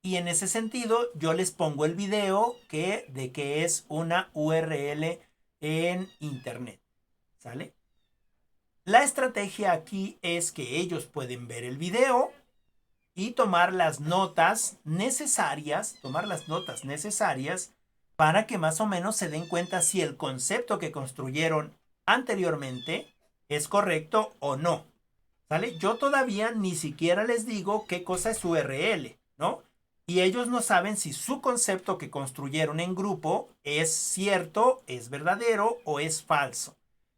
Y en ese sentido, yo les pongo el video de que es una URL en internet, ¿sale? La estrategia aquí es que ellos pueden ver el video y tomar las notas necesarias, para que más o menos se den cuenta si el concepto que construyeron anteriormente es correcto o no, ¿sale? Yo todavía ni siquiera les digo qué cosa es URL, ¿no? Y ellos no saben si su concepto que construyeron en grupo es cierto, es verdadero o es falso,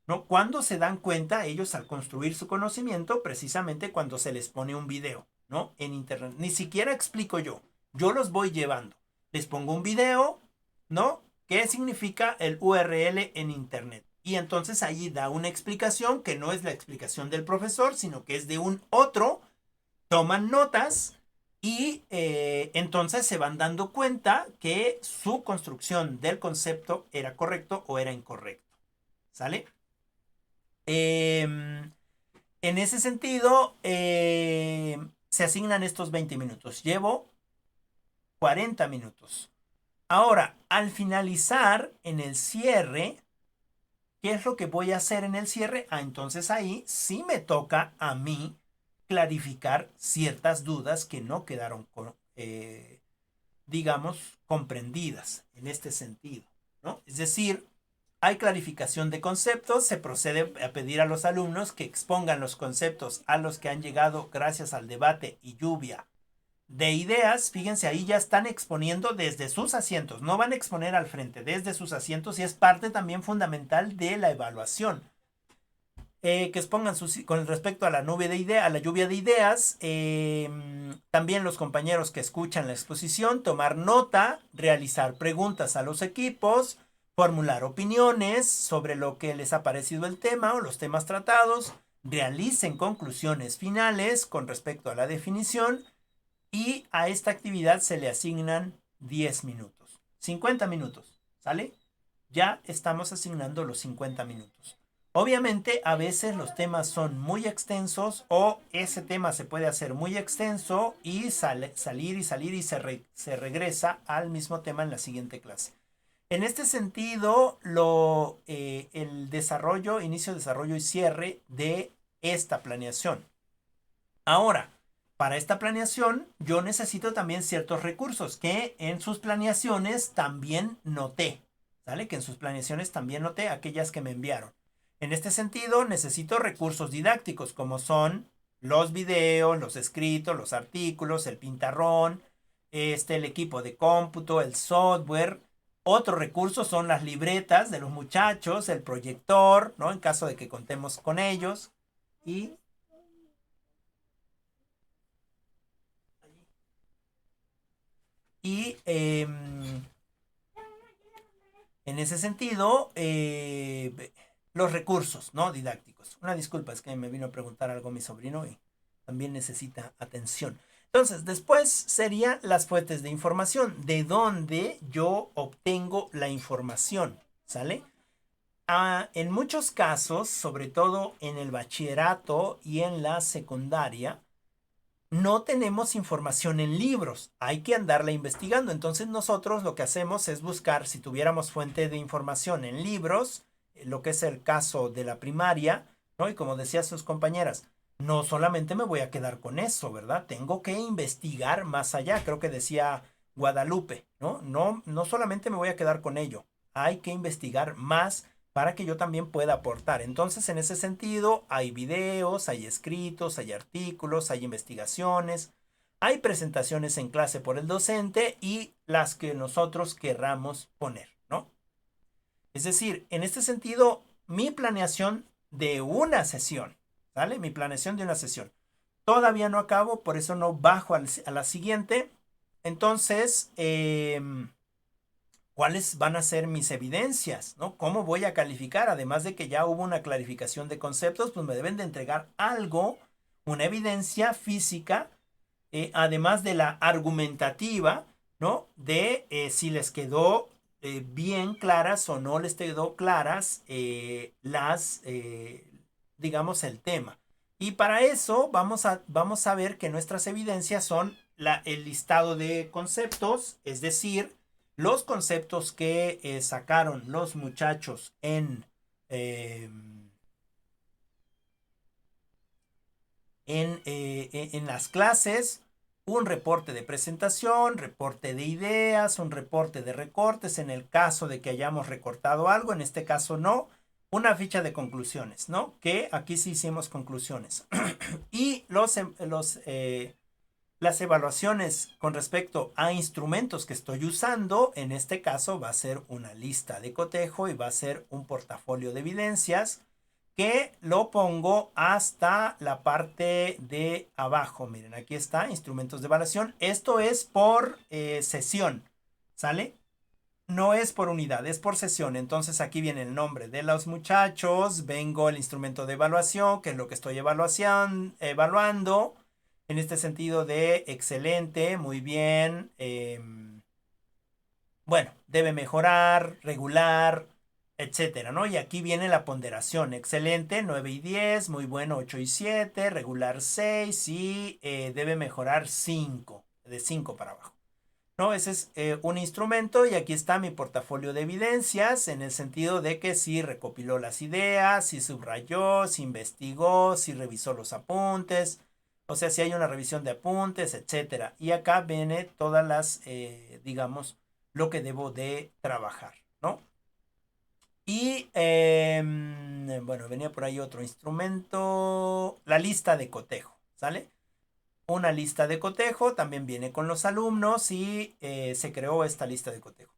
¿no? ¿Cuándo se dan cuenta ellos al construir su conocimiento? Precisamente cuando se les pone un video, ¿no? En internet. Ni siquiera explico yo los voy llevando. Les pongo un video, ¿no? ¿Qué significa el URL en internet? Y entonces ahí da una explicación que no es la explicación del profesor, sino que es de un otro. Toman notas y entonces se van dando cuenta que su construcción del concepto era correcto o era incorrecto, ¿sale? En ese sentido, se asignan estos 20 minutos. Llevo 40 minutos. Ahora, al finalizar en el cierre, ¿qué es lo que voy a hacer en el cierre? Entonces ahí sí me toca a mí clarificar ciertas dudas que no quedaron, digamos, comprendidas en este sentido, ¿no? Es decir, hay clarificación de conceptos, se procede a pedir a los alumnos que expongan los conceptos a los que han llegado gracias al debate y lluvia de ideas. Fíjense, ahí ya están exponiendo desde sus asientos, no van a exponer al frente, desde sus asientos, y es parte también fundamental de la evaluación. Que expongan con respecto a la a la lluvia de ideas, también los compañeros que escuchan la exposición, tomar nota, realizar preguntas a los equipos, formular opiniones sobre lo que les ha parecido el tema o los temas tratados, realicen conclusiones finales con respecto a la definición, y a esta actividad se le asignan 10 minutos, 50 minutos, ¿sale? Ya estamos asignando los 50 minutos. Obviamente a veces los temas son muy extensos, o ese tema se puede hacer muy extenso y salir y se regresa al mismo tema en la siguiente clase. En este sentido, el desarrollo, inicio, desarrollo y cierre de esta planeación. Ahora, para esta planeación yo necesito también ciertos recursos que en sus planeaciones también noté, ¿sale? Que en sus planeaciones también noté aquellas que me enviaron. En este sentido, necesito recursos didácticos como son los videos, los escritos, los artículos, el pintarrón, el equipo de cómputo, el software. Otro recurso son las libretas de los muchachos, el proyector, ¿no? En caso de que contemos con ellos. En ese sentido, los recursos, ¿no? Didácticos. Una disculpa, es que me vino a preguntar algo mi sobrino y también necesita atención. Entonces, después serían las fuentes de información, de dónde yo obtengo la información, ¿sale? En muchos casos, sobre todo en el bachillerato y en la secundaria, no tenemos información en libros, hay que andarla investigando. Entonces nosotros lo que hacemos es buscar, si tuviéramos fuente de información en libros, lo que es el caso de la primaria, ¿no? Y como decían sus compañeras, no solamente me voy a quedar con eso, ¿verdad? Tengo que investigar más allá, creo que decía Guadalupe, ¿no? No solamente me voy a quedar con ello, hay que investigar más para que yo también pueda aportar. Entonces, en ese sentido, hay videos, hay escritos, hay artículos, hay investigaciones, hay presentaciones en clase por el docente y las que nosotros querramos poner, ¿no? Es decir, en este sentido, mi planeación de una sesión, ¿sale? Mi planeación de una sesión. Todavía no acabo, por eso no bajo a la siguiente. Entonces, ¿cuáles van a ser mis evidencias? ¿No? ¿Cómo voy a calificar? Además de que ya hubo una clarificación de conceptos, pues me deben de entregar algo, una evidencia física, además de la argumentativa, ¿no? De si les quedó bien claras o no les quedó claras digamos, el tema. Y para eso vamos a ver que nuestras evidencias son el listado de conceptos, es decir, los conceptos que sacaron los muchachos en las clases, un reporte de presentación, reporte de ideas, un reporte de recortes en el caso de que hayamos recortado algo, en este caso no, una ficha de conclusiones, ¿no? Que aquí sí hicimos conclusiones. Y las evaluaciones con respecto a instrumentos que estoy usando, en este caso va a ser una lista de cotejo y va a ser un portafolio de evidencias que lo pongo hasta la parte de abajo. Miren, aquí está, instrumentos de evaluación. Esto es por sesión, ¿sale? No es por unidad, es por sesión. Entonces aquí viene el nombre de los muchachos, vengo el instrumento de evaluación, que es lo que estoy evaluando. En este sentido de excelente, muy bien, bueno, debe mejorar, regular, etcétera, ¿no? Y aquí viene la ponderación, excelente, 9 y 10, muy bueno, 8 y 7, regular 6 y debe mejorar 5, de 5 para abajo. ¿no? Ese es un instrumento y aquí está mi portafolio de evidencias en el sentido de que si recopiló las ideas, si subrayó, si investigó, si revisó los apuntes, o sea, si hay una revisión de apuntes, etcétera. Y acá viene todas las, digamos, lo que debo de trabajar, ¿no? Y bueno, venía por ahí otro instrumento, la lista de cotejo, ¿sale? Una lista de cotejo también viene con los alumnos y se creó esta lista de cotejo.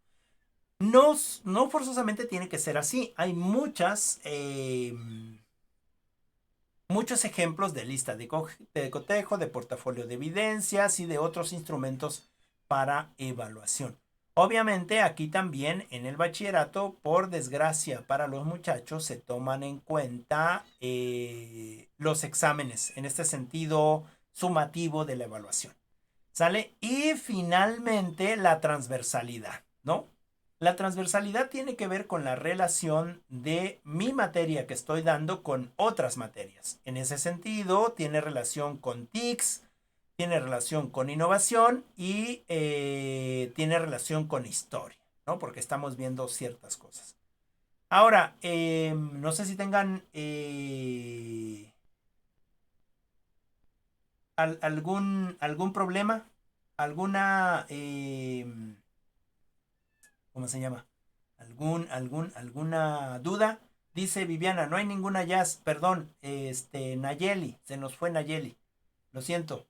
No, no forzosamente tiene que ser así. Hay muchos ejemplos de lista de cotejo, de portafolio de evidencias y de otros instrumentos para evaluación. Obviamente aquí también en el bachillerato, por desgracia para los muchachos, se toman en cuenta los exámenes, en este sentido sumativo de la evaluación. ¿Sale? Y finalmente la transversalidad, ¿no? La transversalidad tiene que ver con la relación de mi materia que estoy dando con otras materias. En ese sentido, tiene relación con TICS, tiene relación con innovación y tiene relación con historia, ¿no? Porque estamos viendo ciertas cosas. Ahora, no sé si tengan algún problema, alguna, ¿cómo se llama? Alguna duda. Dice Viviana, no hay ninguna jazz, perdón, Nayeli, se nos fue Nayeli, lo siento.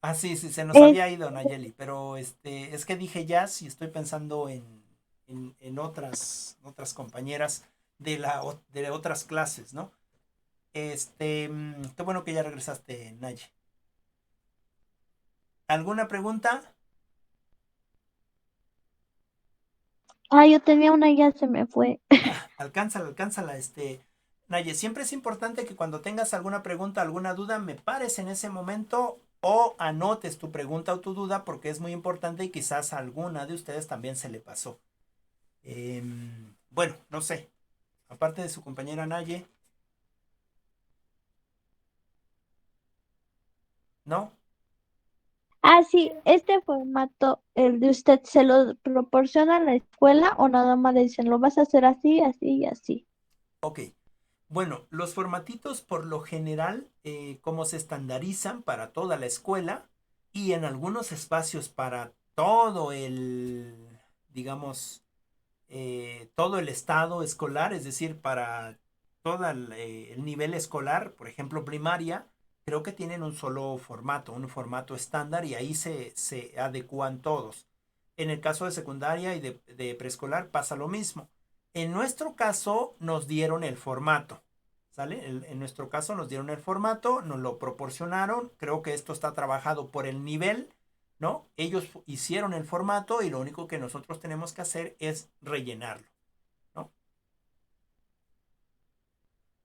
Ah, sí, sí, se nos Es, había ido Nayeli, pero es que dije jazz y estoy pensando en otras compañeras de otras clases, ¿no? Qué bueno que ya regresaste, Naye. ¿Alguna pregunta? yo tenía una y ya se me fue. Alcánzala, Naye. Siempre es importante que cuando tengas alguna pregunta, alguna duda, me pares en ese momento o anotes tu pregunta o tu duda porque es muy importante y quizás a alguna de ustedes también se le pasó. Bueno, no sé. Aparte de su compañera Naye, ¿no? Sí, este formato, el de usted, ¿se lo proporciona a la escuela o nada más le dicen, lo vas a hacer así, así y así? Ok. Bueno, los formatitos por lo general, como se estandarizan para toda la escuela y en algunos espacios para todo digamos, todo el estado escolar, es decir, para todo el nivel escolar, por ejemplo, primaria, creo que tienen un formato estándar y ahí se adecúan todos. En el caso de secundaria y de preescolar pasa lo mismo. En nuestro caso nos dieron el formato, ¿sale? En nuestro caso nos dieron el formato, nos lo proporcionaron, creo que esto está trabajado por el nivel, ¿no? Ellos hicieron el formato y lo único que nosotros tenemos que hacer es rellenarlo, ¿no?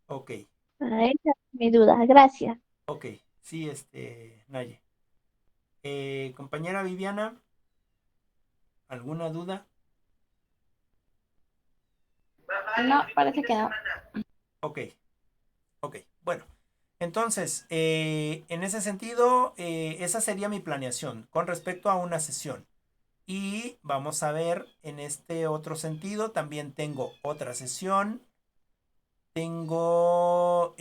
Ok, Esa es mi duda, gracias. ok, sí, Naye. Compañera Viviana, ¿alguna duda? No, parece que no. Ok, ok, bueno. Entonces, en ese sentido, esa sería mi planeación con respecto a una sesión. Y vamos a ver en este otro sentido, también tengo otra sesión. Tengo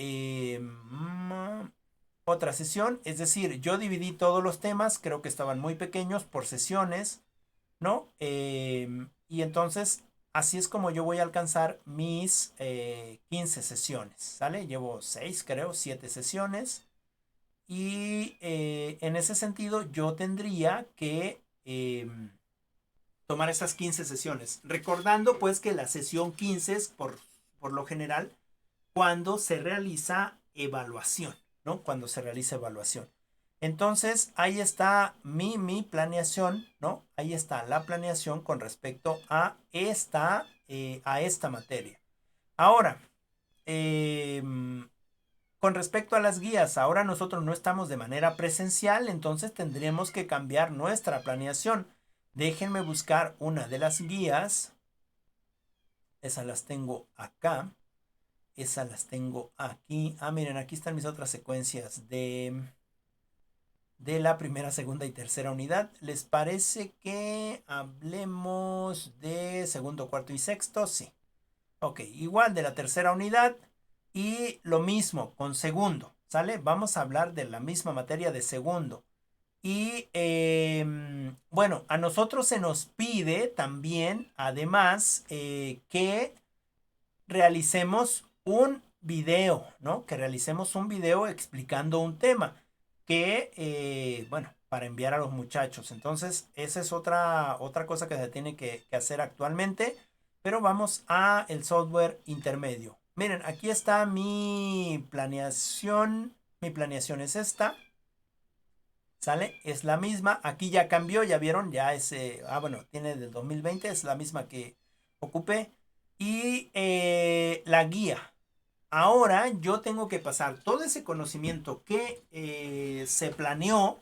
otra sesión, es decir, yo dividí todos los temas, creo que estaban muy pequeños por sesiones, ¿no? Y entonces, así es como yo voy a alcanzar mis 15 sesiones, ¿sale? Llevo 6, creo, 7 sesiones. Y en ese sentido, yo tendría que tomar esas 15 sesiones. Recordando, pues, que la sesión 15 es por lo general cuando se realiza evaluación, ¿no? Cuando se realiza evaluación. Entonces, ahí está mi planeación, ¿no? Ahí está la planeación con respecto a esta materia. Ahora, eh, con respecto a las guías, ahora nosotros no estamos de manera presencial, entonces tendremos que cambiar nuestra planeación. Déjenme buscar una de las guías. Esas las tengo acá. Esas las tengo aquí. Ah, miren, aquí están mis otras secuencias de de la primera, segunda y tercera unidad. ¿Les parece que hablemos de segundo, cuarto y sexto? Sí. Ok, igual de la tercera unidad y lo mismo con segundo, ¿sale? Vamos a hablar de la misma materia de segundo. Y bueno, a nosotros se nos pide también, además, que realicemos un video, ¿no? Que realicemos un video explicando un tema que, bueno, para enviar a los muchachos. Entonces, esa es otra cosa que se tiene que hacer actualmente. Pero vamos a el software intermedio. Miren, aquí está mi planeación. Mi planeación es esta. ¿Sale? Es la misma. Aquí ya cambió, ya vieron, ya es, bueno, tiene del 2020, es la misma que ocupé. Y la guía. Ahora yo tengo que pasar todo ese conocimiento que se planeó,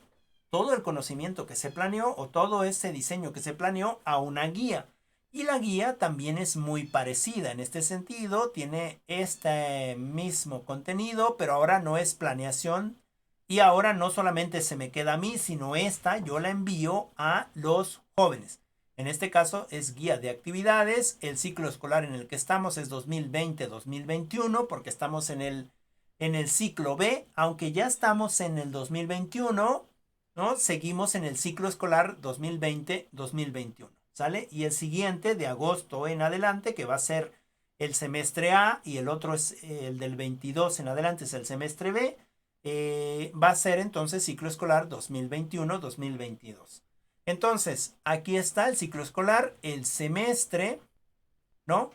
todo el conocimiento que se planeó o todo ese diseño que se planeó a una guía. Y la guía también es muy parecida en este sentido, tiene este mismo contenido, pero ahora no es planeación. Y ahora no solamente se me queda a mí, sino esta yo la envío a los jóvenes. En este caso es guía de actividades. El ciclo escolar en el que estamos es 2020-2021 porque estamos en el ciclo B. Aunque ya estamos en el 2021, ¿no? Seguimos en el ciclo escolar 2020-2021. ¿Sale? Y el siguiente de agosto en adelante, que va a ser el semestre A y el otro es el del 22 en adelante, es el semestre B. Va a ser entonces ciclo escolar 2021-2022. Entonces, aquí está el ciclo escolar, el semestre, ¿no?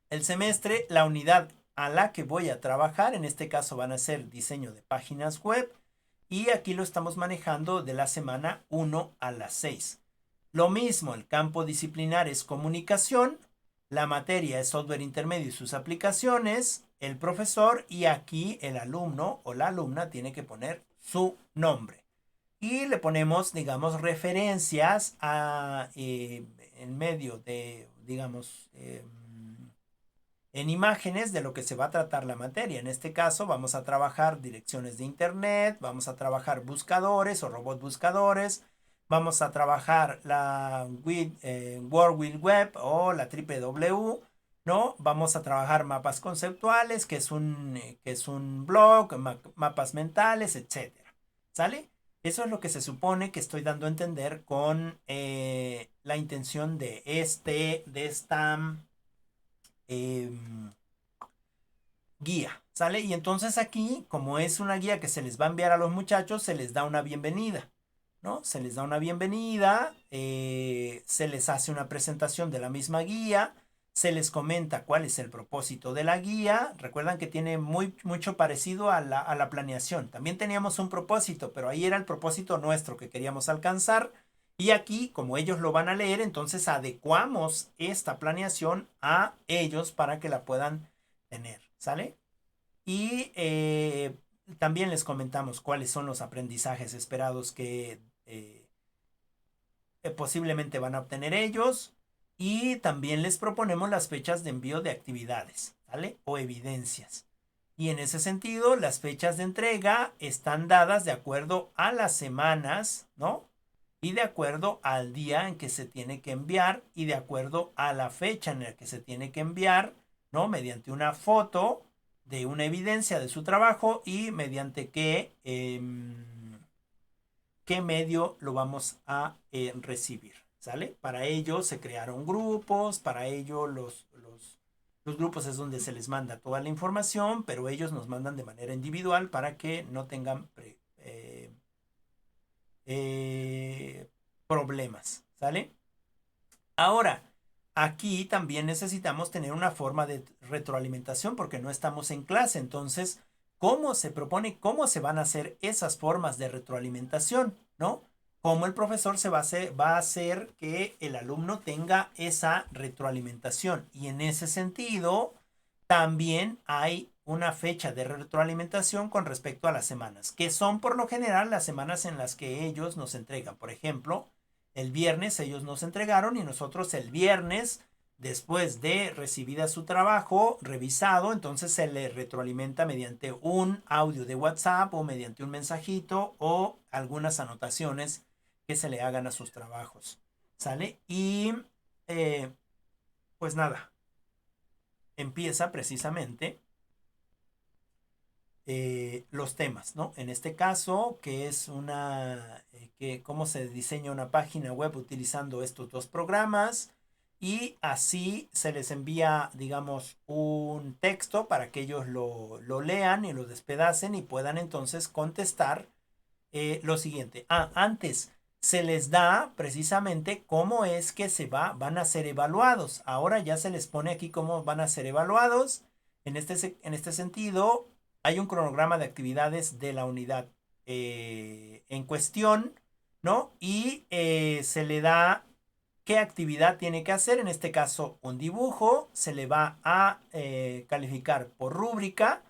El semestre, la unidad a la que voy a trabajar, en este caso van a ser diseño de páginas web, y aquí lo estamos manejando de la semana 1 a la 6. Lo mismo, el campo disciplinar es comunicación, la materia es software intermedio y sus aplicaciones, el profesor y aquí el alumno o la alumna tiene que poner su nombre. Y le ponemos, digamos, referencias en medio de, digamos, en imágenes de lo que se va a tratar la materia. En este caso vamos a trabajar direcciones de internet, vamos a trabajar buscadores o robot buscadores, vamos a trabajar la World Wide Web o la www, ¿no? Vamos a trabajar mapas conceptuales, que es un blog, mapas mentales, etcétera. ¿Sale? Eso es lo que se supone que estoy dando a entender con la intención de esta guía. ¿Sale? Y entonces aquí, como es una guía que se les va a enviar a los muchachos, se les da una bienvenida, ¿no? Se les da una bienvenida, se les hace una presentación de la misma guía, se les comenta cuál es el propósito de la guía. Recuerdan que tiene mucho parecido a la planeación. También teníamos un propósito, pero ahí era el propósito nuestro que queríamos alcanzar. Y aquí, como ellos lo van a leer, entonces adecuamos esta planeación a ellos para que la puedan tener, ¿sale? Y también les comentamos cuáles son los aprendizajes esperados que posiblemente van a obtener ellos. Y también les proponemos las fechas de envío de actividades, ¿vale? O evidencias. Y en ese sentido, las fechas de entrega están dadas de acuerdo a las semanas, ¿no? Y de acuerdo al día en que se tiene que enviar y de acuerdo a la fecha en la que se tiene que enviar, ¿no? Mediante una foto de una evidencia de su trabajo y mediante qué medio lo vamos a recibir. ¿Sale? Para ello se crearon grupos, para ello los grupos es donde se les manda toda la información, pero ellos nos mandan de manera individual para que no tengan problemas, ¿sale? Ahora, aquí también necesitamos tener una forma de retroalimentación porque no estamos en clase, entonces, ¿cómo se propone, cómo se van a hacer esas formas de retroalimentación, ¿no? Cómo el profesor va a hacer que el alumno tenga esa retroalimentación. Y en ese sentido, también hay una fecha de retroalimentación con respecto a las semanas, que son por lo general las semanas en las que ellos nos entregan. Por ejemplo, el viernes ellos nos entregaron y nosotros el viernes después de recibida su trabajo, revisado, entonces se le retroalimenta mediante un audio de WhatsApp o mediante un mensajito o algunas anotaciones que se le hagan a sus trabajos. ¿Sale? Y pues nada, empieza precisamente los temas, ¿no? En este caso, que es cómo se diseña una página web utilizando estos dos programas, y así se les envía, digamos, un texto para que ellos lo lean y lo despedacen y puedan entonces contestar lo siguiente. Antes se les da precisamente cómo es que van a ser evaluados. Ahora ya se les pone aquí cómo van a ser evaluados. En este sentido, hay un cronograma de actividades de la unidad en cuestión, ¿no? Y se le da qué actividad tiene que hacer. En este caso, un dibujo. Se le va a calificar por rúbrica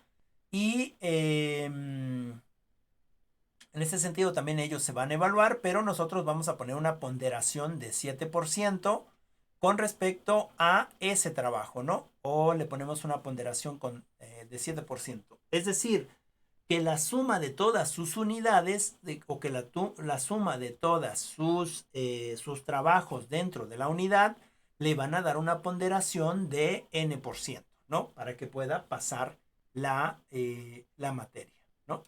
y en ese sentido también ellos se van a evaluar, pero nosotros vamos a poner una ponderación de 7% con respecto a ese trabajo, ¿no? O le ponemos una ponderación de 7%. Es decir, que la suma de todas sus unidades o que la suma de todas sus trabajos dentro de la unidad le van a dar una ponderación de n%, ¿no? Para que pueda pasar la materia, ¿no?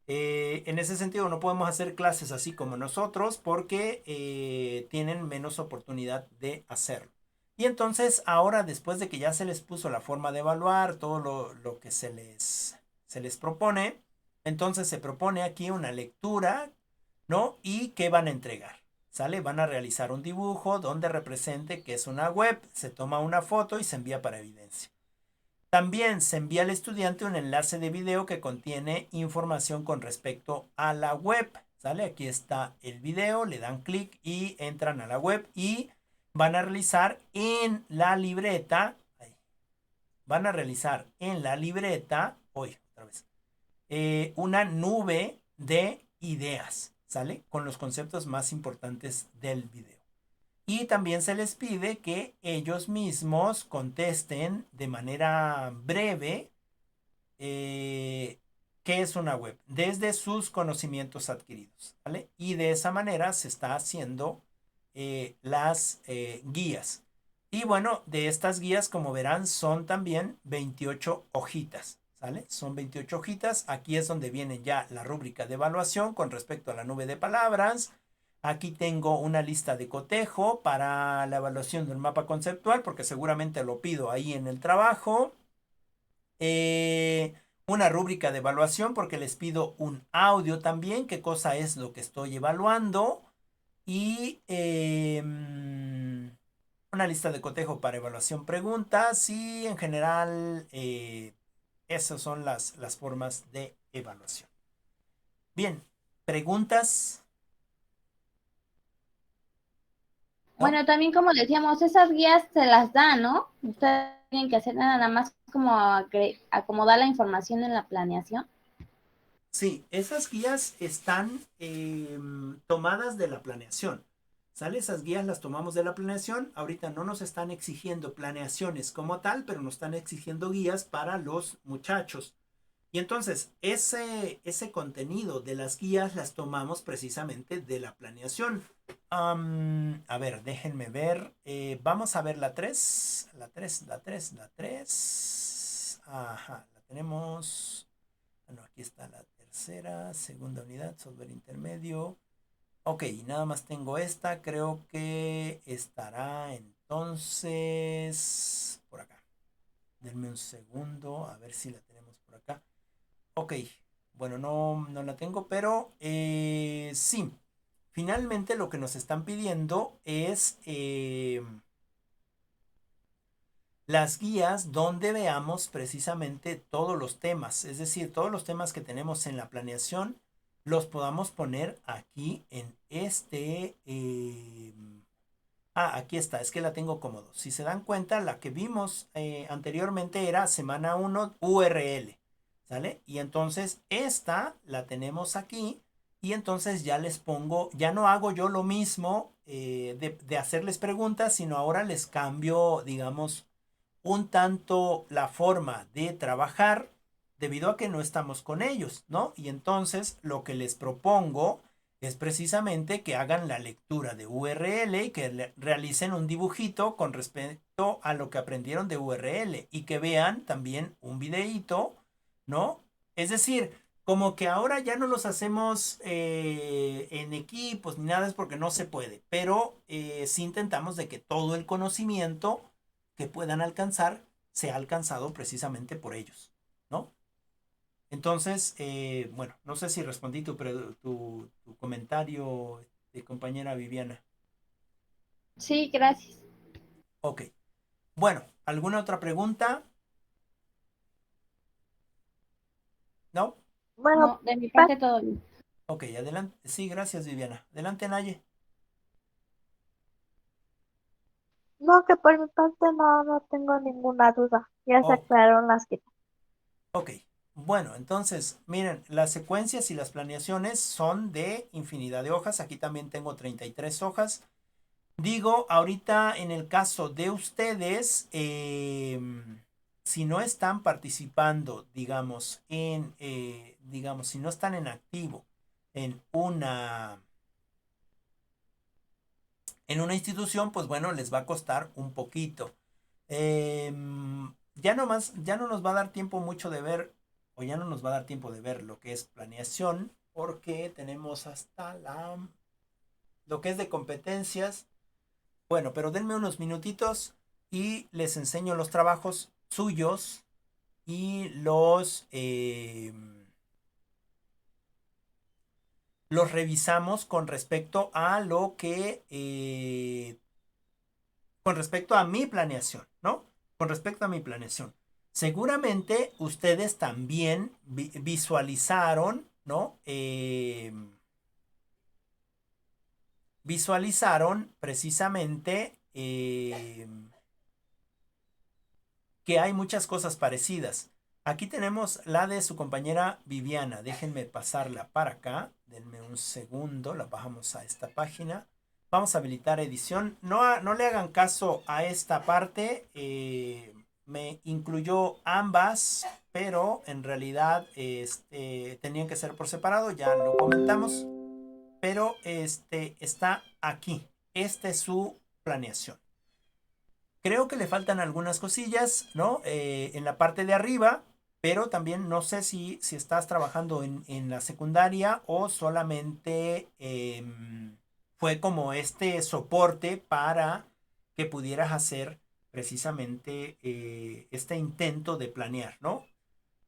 En ese sentido no podemos hacer clases así como nosotros porque tienen menos oportunidad de hacerlo. Y entonces ahora, después de que ya se les puso la forma de evaluar, todo lo que se les propone, entonces se propone aquí una lectura, ¿no? Y qué van a entregar, ¿sale? Van a realizar un dibujo donde represente que es una web, se toma una foto y se envía para evidencia. También se envía al estudiante un enlace de video que contiene información con respecto a la web, ¿sale? Aquí está el video, le dan clic y entran a la web y van a realizar en la libreta, otra vez, una nube de ideas, ¿sale? Con los conceptos más importantes del video. Y también se les pide que ellos mismos contesten de manera breve qué es una web, desde sus conocimientos adquiridos, ¿vale? Y de esa manera se está haciendo las guías. Y bueno, de estas guías, como verán, son también 28 hojitas, ¿sale? Son 28 hojitas. Aquí es donde viene ya la rúbrica de evaluación con respecto a la nube de palabras. Aquí tengo una lista de cotejo para la evaluación del mapa conceptual, porque seguramente lo pido ahí en el trabajo. Una rúbrica de evaluación, porque les pido un audio también, qué cosa es lo que estoy evaluando. Y una lista de cotejo para evaluación preguntas. Y en general, esas son las formas de evaluación. Bien, preguntas. Bueno, también como decíamos, esas guías se las dan, ¿no? Ustedes tienen que hacer nada más como acomodar la información en la planeación. Sí, esas guías están tomadas de la planeación, ¿sale? Esas guías las tomamos de la planeación. Ahorita no nos están exigiendo planeaciones como tal, pero nos están exigiendo guías para los muchachos. Y entonces, ese contenido de las guías las tomamos precisamente de la planeación. A ver, déjenme ver. Vamos a ver la 3. La 3. Ajá, la tenemos. Bueno, aquí está la tercera, segunda unidad, software intermedio. Ok, nada más tengo esta. Creo que estará entonces por acá. Denme un segundo, a ver si la tenemos por acá. Ok, bueno, no la tengo, pero sí. Finalmente lo que nos están pidiendo es las guías donde veamos precisamente todos los temas. Es decir, todos los temas que tenemos en la planeación los podamos poner aquí en aquí está, es que la tengo como 2. Si se dan cuenta, la que vimos anteriormente era semana 1 URL, ¿sale? Y entonces esta la tenemos aquí y entonces ya les pongo, ya no hago yo lo mismo de hacerles preguntas, sino ahora les cambio, digamos, un tanto la forma de trabajar debido a que no estamos con ellos, ¿no? Y entonces lo que les propongo es precisamente que hagan la lectura de URL y que realicen un dibujito con respecto a lo que aprendieron de URL y que vean también un videíto, ¿no? Es decir, como que ahora ya no los hacemos en equipos ni nada, es porque no se puede, pero sí intentamos de que todo el conocimiento que puedan alcanzar sea alcanzado precisamente por ellos, ¿no? Entonces, bueno, no sé si respondí tu comentario, compañera Viviana. Sí, gracias. Ok. Bueno, ¿alguna otra pregunta? ¿No? Bueno, No, de mi parte todo bien. Ok, adelante. Sí, gracias, Viviana. Adelante, Naye. no, que por mi parte no tengo ninguna duda. Ya se Oh, aclararon las que... ok. Bueno, entonces, miren, las secuencias y las planeaciones son de infinidad de hojas. Aquí también tengo 33 hojas. Digo, ahorita en el caso de ustedes, si no están participando, digamos, digamos, si no están en activo en una institución, pues bueno, les va a costar un poquito. Ya no nos va a dar tiempo mucho de ver, o ya no nos va a dar tiempo de ver lo que es planeación, porque tenemos hasta lo que es de competencias. Bueno, pero denme unos minutitos y les enseño los trabajos suyos y los revisamos con respecto a con respecto a mi planeación, ¿no? Con respecto a mi planeación. Seguramente ustedes también visualizaron, ¿no? Visualizaron precisamente que hay muchas cosas parecidas. Aquí tenemos la de su compañera Viviana. Déjenme pasarla para acá. Denme un segundo. La bajamos a esta página. Vamos a habilitar edición. No le hagan caso a esta parte. Me incluyó ambas, pero en realidad tenían que ser por separado. Ya lo comentamos. Pero está aquí. Esta es su planeación. Creo que le faltan algunas cosillas, ¿no? En la parte de arriba, pero también no sé si estás trabajando en la secundaria o solamente fue como este soporte para que pudieras hacer precisamente este intento de planear, ¿no?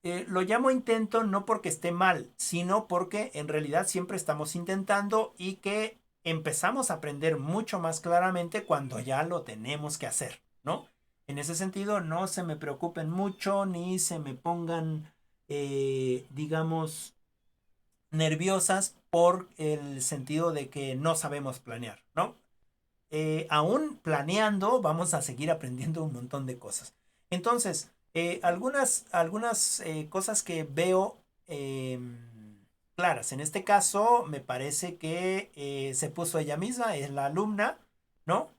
Lo llamo intento no porque esté mal, sino porque en realidad siempre estamos intentando y que empezamos a aprender mucho más claramente cuando ya lo tenemos que hacer, ¿no? En ese sentido, no se me preocupen mucho ni se me pongan, digamos, nerviosas por el sentido de que no sabemos planear, ¿no? Aún planeando, vamos a seguir aprendiendo un montón de cosas. Entonces, algunas cosas que veo claras. En este caso, me parece que se puso ella misma, es la alumna, ¿no?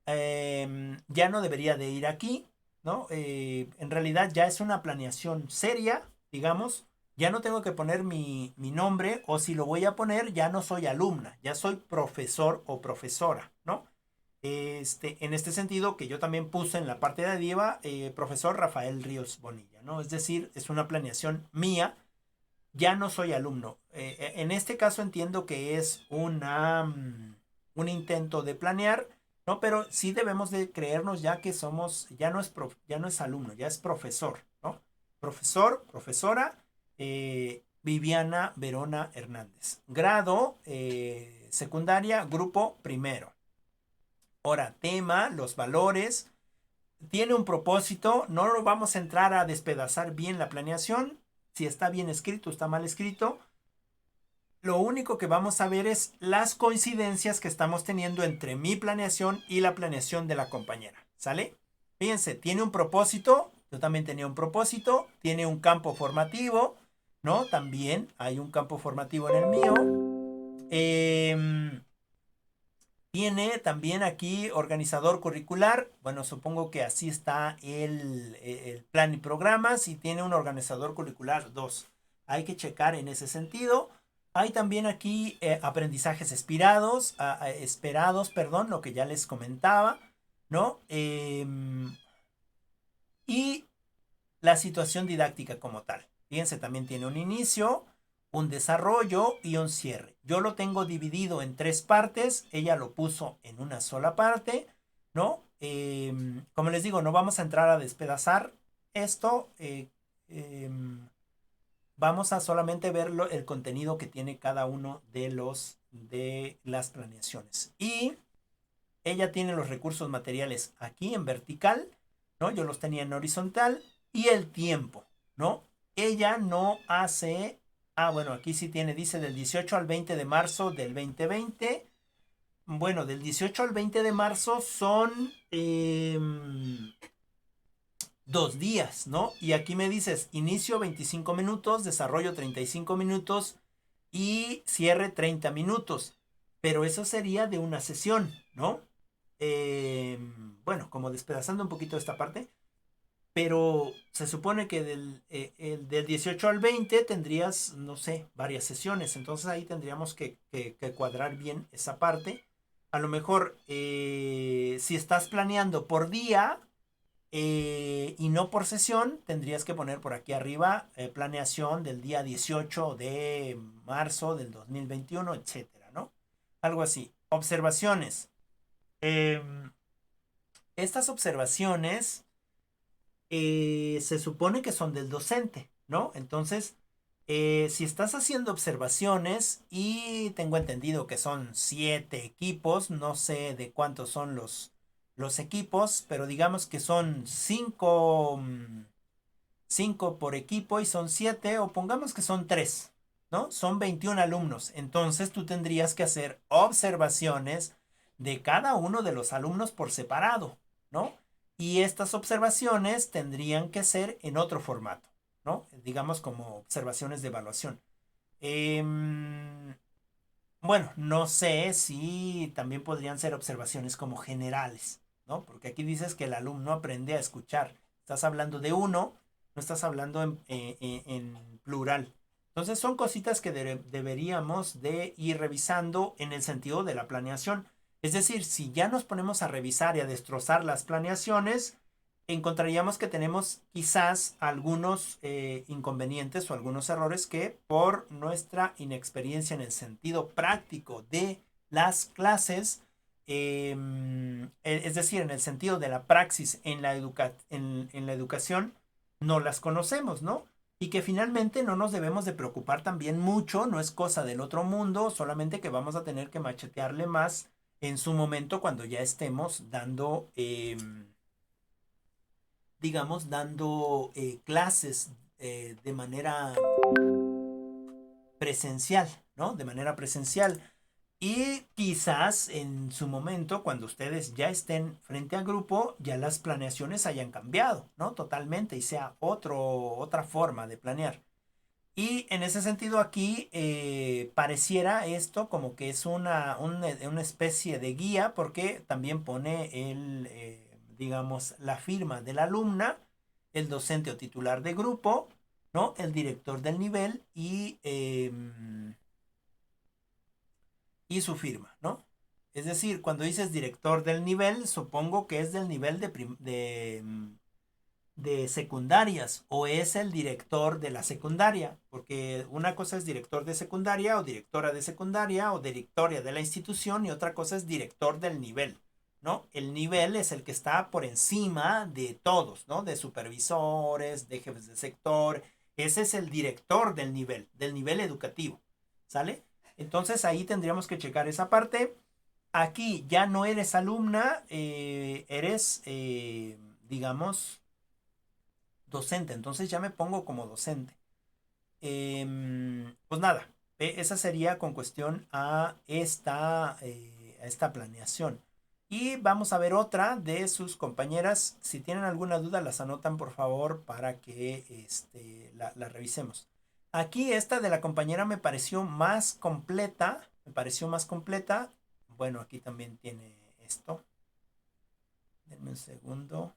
Ya no debería de ir aquí, ¿no? En realidad ya es una planeación seria, digamos. Ya no tengo que poner mi nombre o si lo voy a poner, ya no soy alumna, ya soy profesor o profesora, ¿no? En este sentido, que yo también puse en la parte de arriba, profesor Rafael Ríos Bonilla, ¿no? Es decir, es una planeación mía, ya no soy alumno. En este caso entiendo que es un intento de planear, ¿no? Pero sí debemos de creernos ya que somos, ya no es alumno, ya es profesor, ¿no? Profesor, profesora, Viviana Verona Hernández. Grado, secundaria, grupo primero. Ahora, tema, los valores, tiene un propósito, no lo vamos a entrar a despedazar bien la planeación, si está bien escrito, está mal escrito. Lo único que vamos a ver es las coincidencias que estamos teniendo entre mi planeación y la planeación de la compañera, ¿sale? Fíjense, tiene un propósito, yo también tenía un propósito, tiene un campo formativo, ¿no? También hay un campo formativo en el mío. Tiene también aquí organizador curricular. Bueno, supongo que así está el plan y programas. Y tiene un organizador curricular 2. Hay que checar en ese sentido. Hay también aquí aprendizajes esperados, perdón, lo que ya les comentaba, ¿no? Y la situación didáctica como tal. Fíjense, también tiene un inicio, un desarrollo y un cierre. Yo lo tengo dividido en 3 partes, ella lo puso en una sola parte, ¿no? Como les digo, no vamos a entrar a despedazar esto, vamos a solamente ver el contenido que tiene cada uno de las planeaciones. Y ella tiene los recursos materiales aquí en vertical, ¿no? Yo los tenía en horizontal y el tiempo, ¿no? Ella no hace, bueno, aquí sí tiene, dice del 18 al 20 de marzo del 2020. Bueno, del 18 al 20 de marzo son 2 días, ¿no? Y aquí me dices, inicio 25 minutos, desarrollo 35 minutos y cierre 30 minutos. Pero eso sería de una sesión, ¿no? Bueno, como despedazando un poquito esta parte, pero se supone que del 18 al 20 tendrías, no sé, varias sesiones, entonces ahí tendríamos que cuadrar bien esa parte. A lo mejor, si estás planeando por día y no por sesión, tendrías que poner por aquí arriba planeación del día 18 de marzo del 2021, etcétera, ¿no? Algo así. Observaciones. Estas observaciones se supone que son del docente, ¿no? Entonces, si estás haciendo observaciones y tengo entendido que son 7 equipos, no sé de cuántos son los equipos, pero digamos que son 5 por equipo y son 7, o pongamos que son 3, ¿no? Son 21 alumnos. Entonces tú tendrías que hacer observaciones de cada uno de los alumnos por separado, ¿no? Y estas observaciones tendrían que ser en otro formato, ¿no? Digamos como observaciones de evaluación. Bueno, no sé si también podrían ser observaciones como generales, ¿no? Porque aquí dices que el alumno aprende a escuchar. Estás hablando de uno, no estás hablando en plural. Entonces son cositas que deberíamos de ir revisando en el sentido de la planeación. Es decir, si ya nos ponemos a revisar y a destrozar las planeaciones, encontraríamos que tenemos quizás algunos inconvenientes o algunos errores que por nuestra inexperiencia en el sentido práctico de las clases, es decir, en el sentido de la praxis en la educación, no las conocemos, ¿no? Y que finalmente no nos debemos de preocupar también mucho, no es cosa del otro mundo, solamente que vamos a tener que machetearle más en su momento cuando ya estemos dando digamos, dando clases de manera presencial, ¿no? De manera presencial. Y quizás en su momento, cuando ustedes ya estén frente al grupo, ya las planeaciones hayan cambiado, ¿no? Totalmente y sea otra forma de planear. Y en ese sentido aquí pareciera esto como que es una especie de guía porque también pone digamos, la firma de la alumna, el docente o titular de grupo, ¿no? El director del nivel y su firma, ¿no? Es decir, cuando dices director del nivel, supongo que es del nivel de secundarias o es el director de la secundaria, porque una cosa es director de secundaria o directora de secundaria o directoria de la institución y otra cosa es director del nivel, ¿no? El nivel es el que está por encima de todos, ¿no? De supervisores, de jefes de sector, ese es el director del nivel educativo, ¿sale? Entonces ahí tendríamos que checar esa parte. Aquí ya no eres alumna, eres, digamos, docente, entonces ya me pongo como docente. Pues nada, esa sería con cuestión a esta planeación. Y vamos a ver otra de sus compañeras. Si tienen alguna duda, las anotan por favor para que la revisemos. Aquí esta de la compañera me pareció más completa. bueno, aquí también tiene esto. Denme un segundo.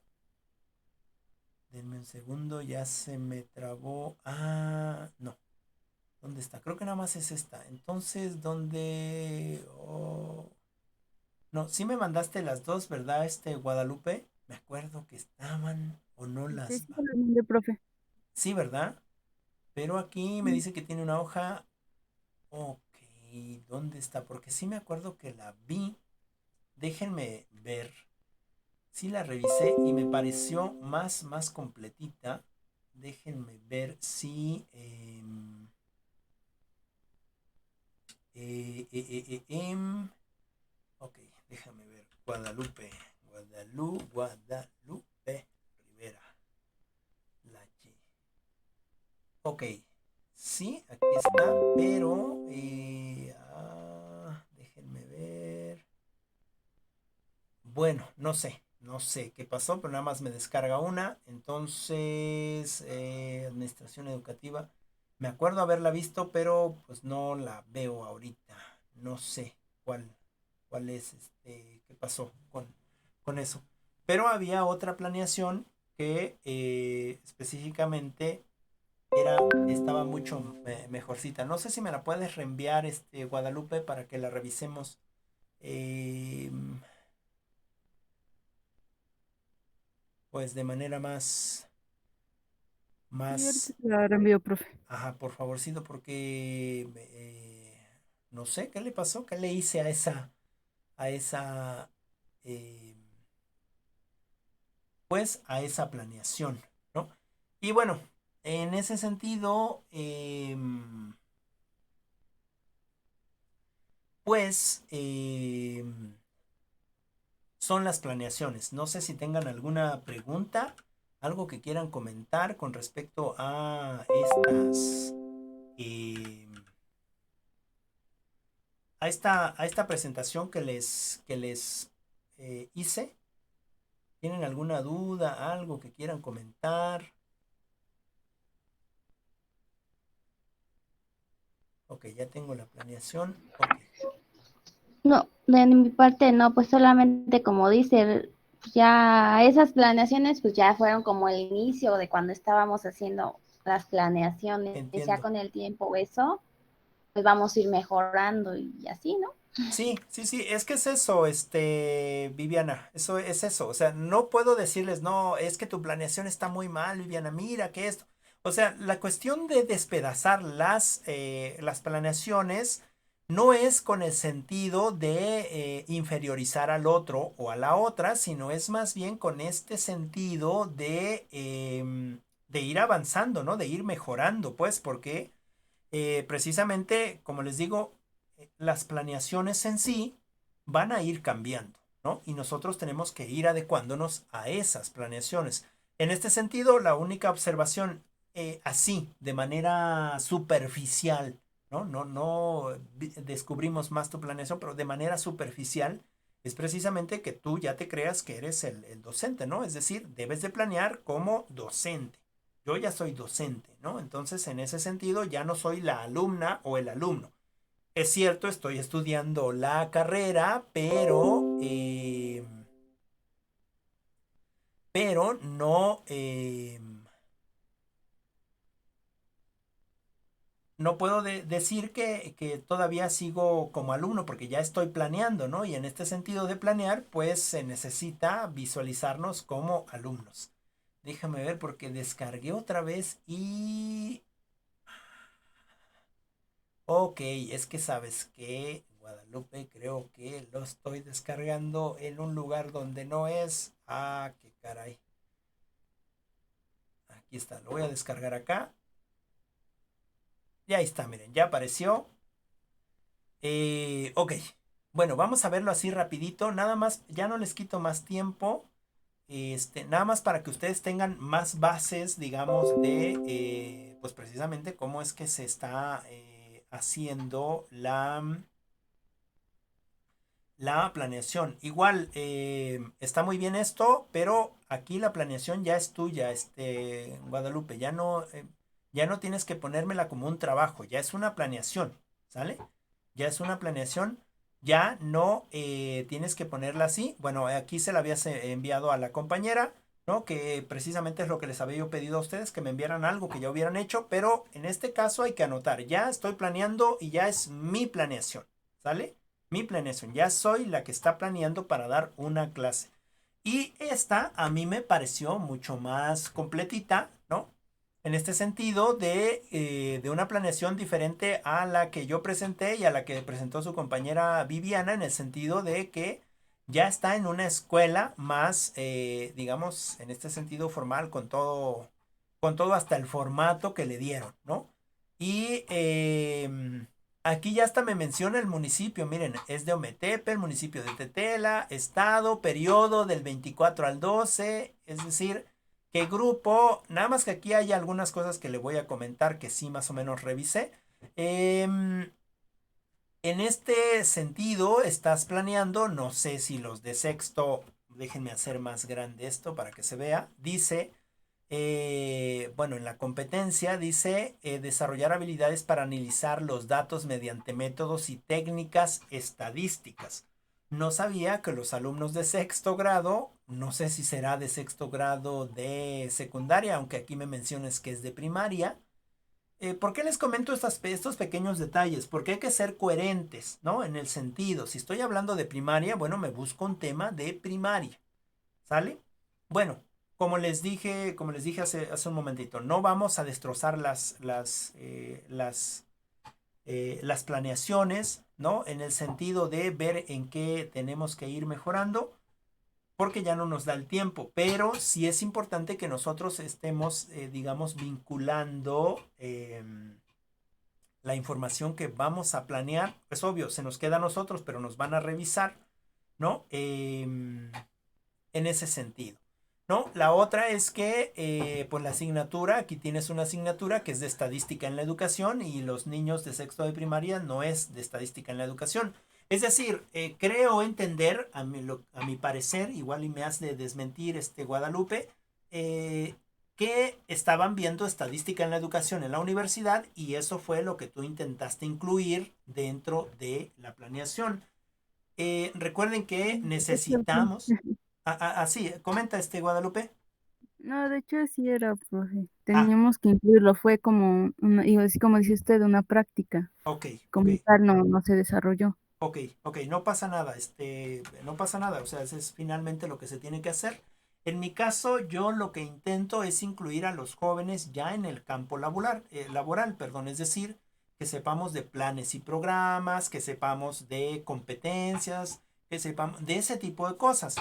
Denme un segundo, ya se me trabó. Ah, no. ¿Dónde está? Creo que nada más es esta. Entonces, ¿dónde? Oh. No, sí me mandaste las dos, ¿verdad, Guadalupe? Me acuerdo que estaban o no Sí, las... sí, se lo mandé, profe. Sí, ¿verdad? Pero aquí me Mm, dice que tiene una hoja. Ok, ¿dónde está? Porque sí me acuerdo que la vi. Déjenme ver. Sí la revisé y me pareció más completita. Déjenme ver si... ok, déjame ver. Guadalupe Rivera. La Y. Ok, sí, aquí está, pero... déjenme ver. Bueno, no sé qué pasó, pero nada más me descarga una. Entonces, administración educativa. Me acuerdo haberla visto, pero pues no la veo ahorita. No sé cuál es, qué pasó con eso. Pero había otra planeación que específicamente estaba mucho mejorcita. No sé si me la puedes reenviar, Guadalupe, para que la revisemos. em, pues de manera Sí, ahorita más, se la reenvío, profe. ajá, por favorcito, porque no sé qué le pasó, qué le hice a esa, eh, pues a esa planeación, ¿no? Y bueno, en ese sentido, pues son las planeaciones. No sé si tengan alguna pregunta, algo que quieran comentar con respecto eh, a esta presentación que les hice. ¿Tienen alguna duda, algo que quieran comentar? Ok, ya tengo la planeación. Ok, No, de mi parte no, pues solamente como dice, pues ya esas planeaciones pues ya fueron como el inicio de cuando estábamos haciendo las planeaciones, ya entiendo. con el tiempo eso, pues vamos a ir mejorando y así, ¿no? Sí, sí, sí, es que es eso, Viviana, eso es eso, o sea, no puedo decirles, no, es que tu planeación está muy mal, Viviana, mira que esto, o sea, la cuestión de despedazar las planeaciones no es con el sentido de inferiorizar al otro o a la otra, sino es más bien con este sentido de ir avanzando, ¿no? De ir mejorando, pues, porque precisamente, como les digo, las planeaciones en sí van a ir cambiando, ¿no? Y nosotros tenemos que ir adecuándonos a esas planeaciones. En este sentido, la única observación así, de manera superficial, ¿no? No descubrimos más tu planeación, pero de manera superficial, es precisamente que tú ya te creas que eres el docente, ¿no? Es decir, debes de planear como docente. Yo ya soy docente, ¿no? Entonces, en ese sentido, ya no soy la alumna o el alumno. Es cierto, estoy estudiando la carrera, pero no puedo decir que todavía sigo como alumno porque ya estoy planeando, ¿no? Y en este sentido de planear, pues se necesita visualizarnos como alumnos. Déjame ver porque descargué otra vez y... Ok, es que sabes que Guadalupe creo que lo estoy descargando en un lugar donde no es. Ah, qué caray. Aquí está, lo voy a descargar acá. Y ahí está, miren, ya apareció. Ok, bueno, vamos a verlo así rapidito. Nada más, ya no les quito más tiempo. Nada más para que ustedes tengan más bases, digamos, pues precisamente cómo es que se está haciendo la planeación. Igual, está muy bien esto, pero aquí la planeación ya es tuya, Guadalupe. Ya no tienes que ponérmela como un trabajo, ya es una planeación, ¿sale? Ya es una planeación ya no tienes que ponerla así. Bueno, aquí se la había enviado a la compañera, ¿no? Que precisamente es lo que les había yo pedido a ustedes, que me enviaran algo que ya hubieran hecho, pero en este caso hay que anotar, ya estoy planeando y ya es mi planeación, ¿sale? Mi planeación, ya soy la que está planeando para dar una clase. Y esta a mí me pareció mucho más completita, ¿no? En este sentido de una planeación diferente a la que yo presenté y a la que presentó su compañera Viviana, en el sentido de que ya está en una escuela más, digamos, en este sentido formal, con todo hasta el formato que le dieron, ¿no? Y aquí ya hasta me menciona el municipio, miren, es de Ometepe, el municipio de Tetela, estado, periodo del 24 al 12, es decir, qué grupo, nada más que aquí hay algunas cosas que le voy a comentar que sí más o menos revisé. En este sentido, estás planeando, no sé si los de sexto, déjenme hacer más grande esto para que se vea, dice, bueno, en la competencia dice desarrollar habilidades para analizar los datos mediante métodos y técnicas estadísticas. No sabía que los alumnos de sexto grado, no sé si será de sexto grado de secundaria, aunque aquí me menciones que es de primaria. ¿Por qué les comento estos pequeños detalles? Porque hay que ser coherentes, ¿no? En el sentido, si estoy hablando de primaria, bueno, me busco un tema de primaria, ¿sale? Bueno, como les dije hace un momentito, no vamos a destrozar las planeaciones, ¿no? En el sentido de ver en qué tenemos que ir mejorando, porque ya no nos da el tiempo, pero sí es importante que nosotros estemos, digamos, vinculando la información que vamos a planear. Es obvio, se nos queda a nosotros, pero nos van a revisar, ¿no? En ese sentido, ¿no? La otra es que, pues la asignatura, aquí tienes una asignatura que es de estadística en la educación y los niños de sexto de primaria no es de estadística en la educación. Es decir, creo entender, a mi parecer, igual y me has de desmentir Guadalupe, que estaban viendo estadística en la educación en la universidad y eso fue lo que tú intentaste incluir dentro de la planeación. Recuerden que Es cierto. necesitamos... Así, comenta Guadalupe. No, de hecho sí era, profe. Ah, Teníamos que incluirlo, fue como una, y así como dice usted, una práctica. ok, ok, Como tal no se desarrolló. ok, ok, no pasa nada, no pasa nada, o sea, ese es finalmente lo que se tiene que hacer. En mi caso, yo lo que intento es incluir a los jóvenes ya en el campo laboral, perdón, es decir, que sepamos de planes y programas, que sepamos de competencias, que sepamos de ese tipo de cosas.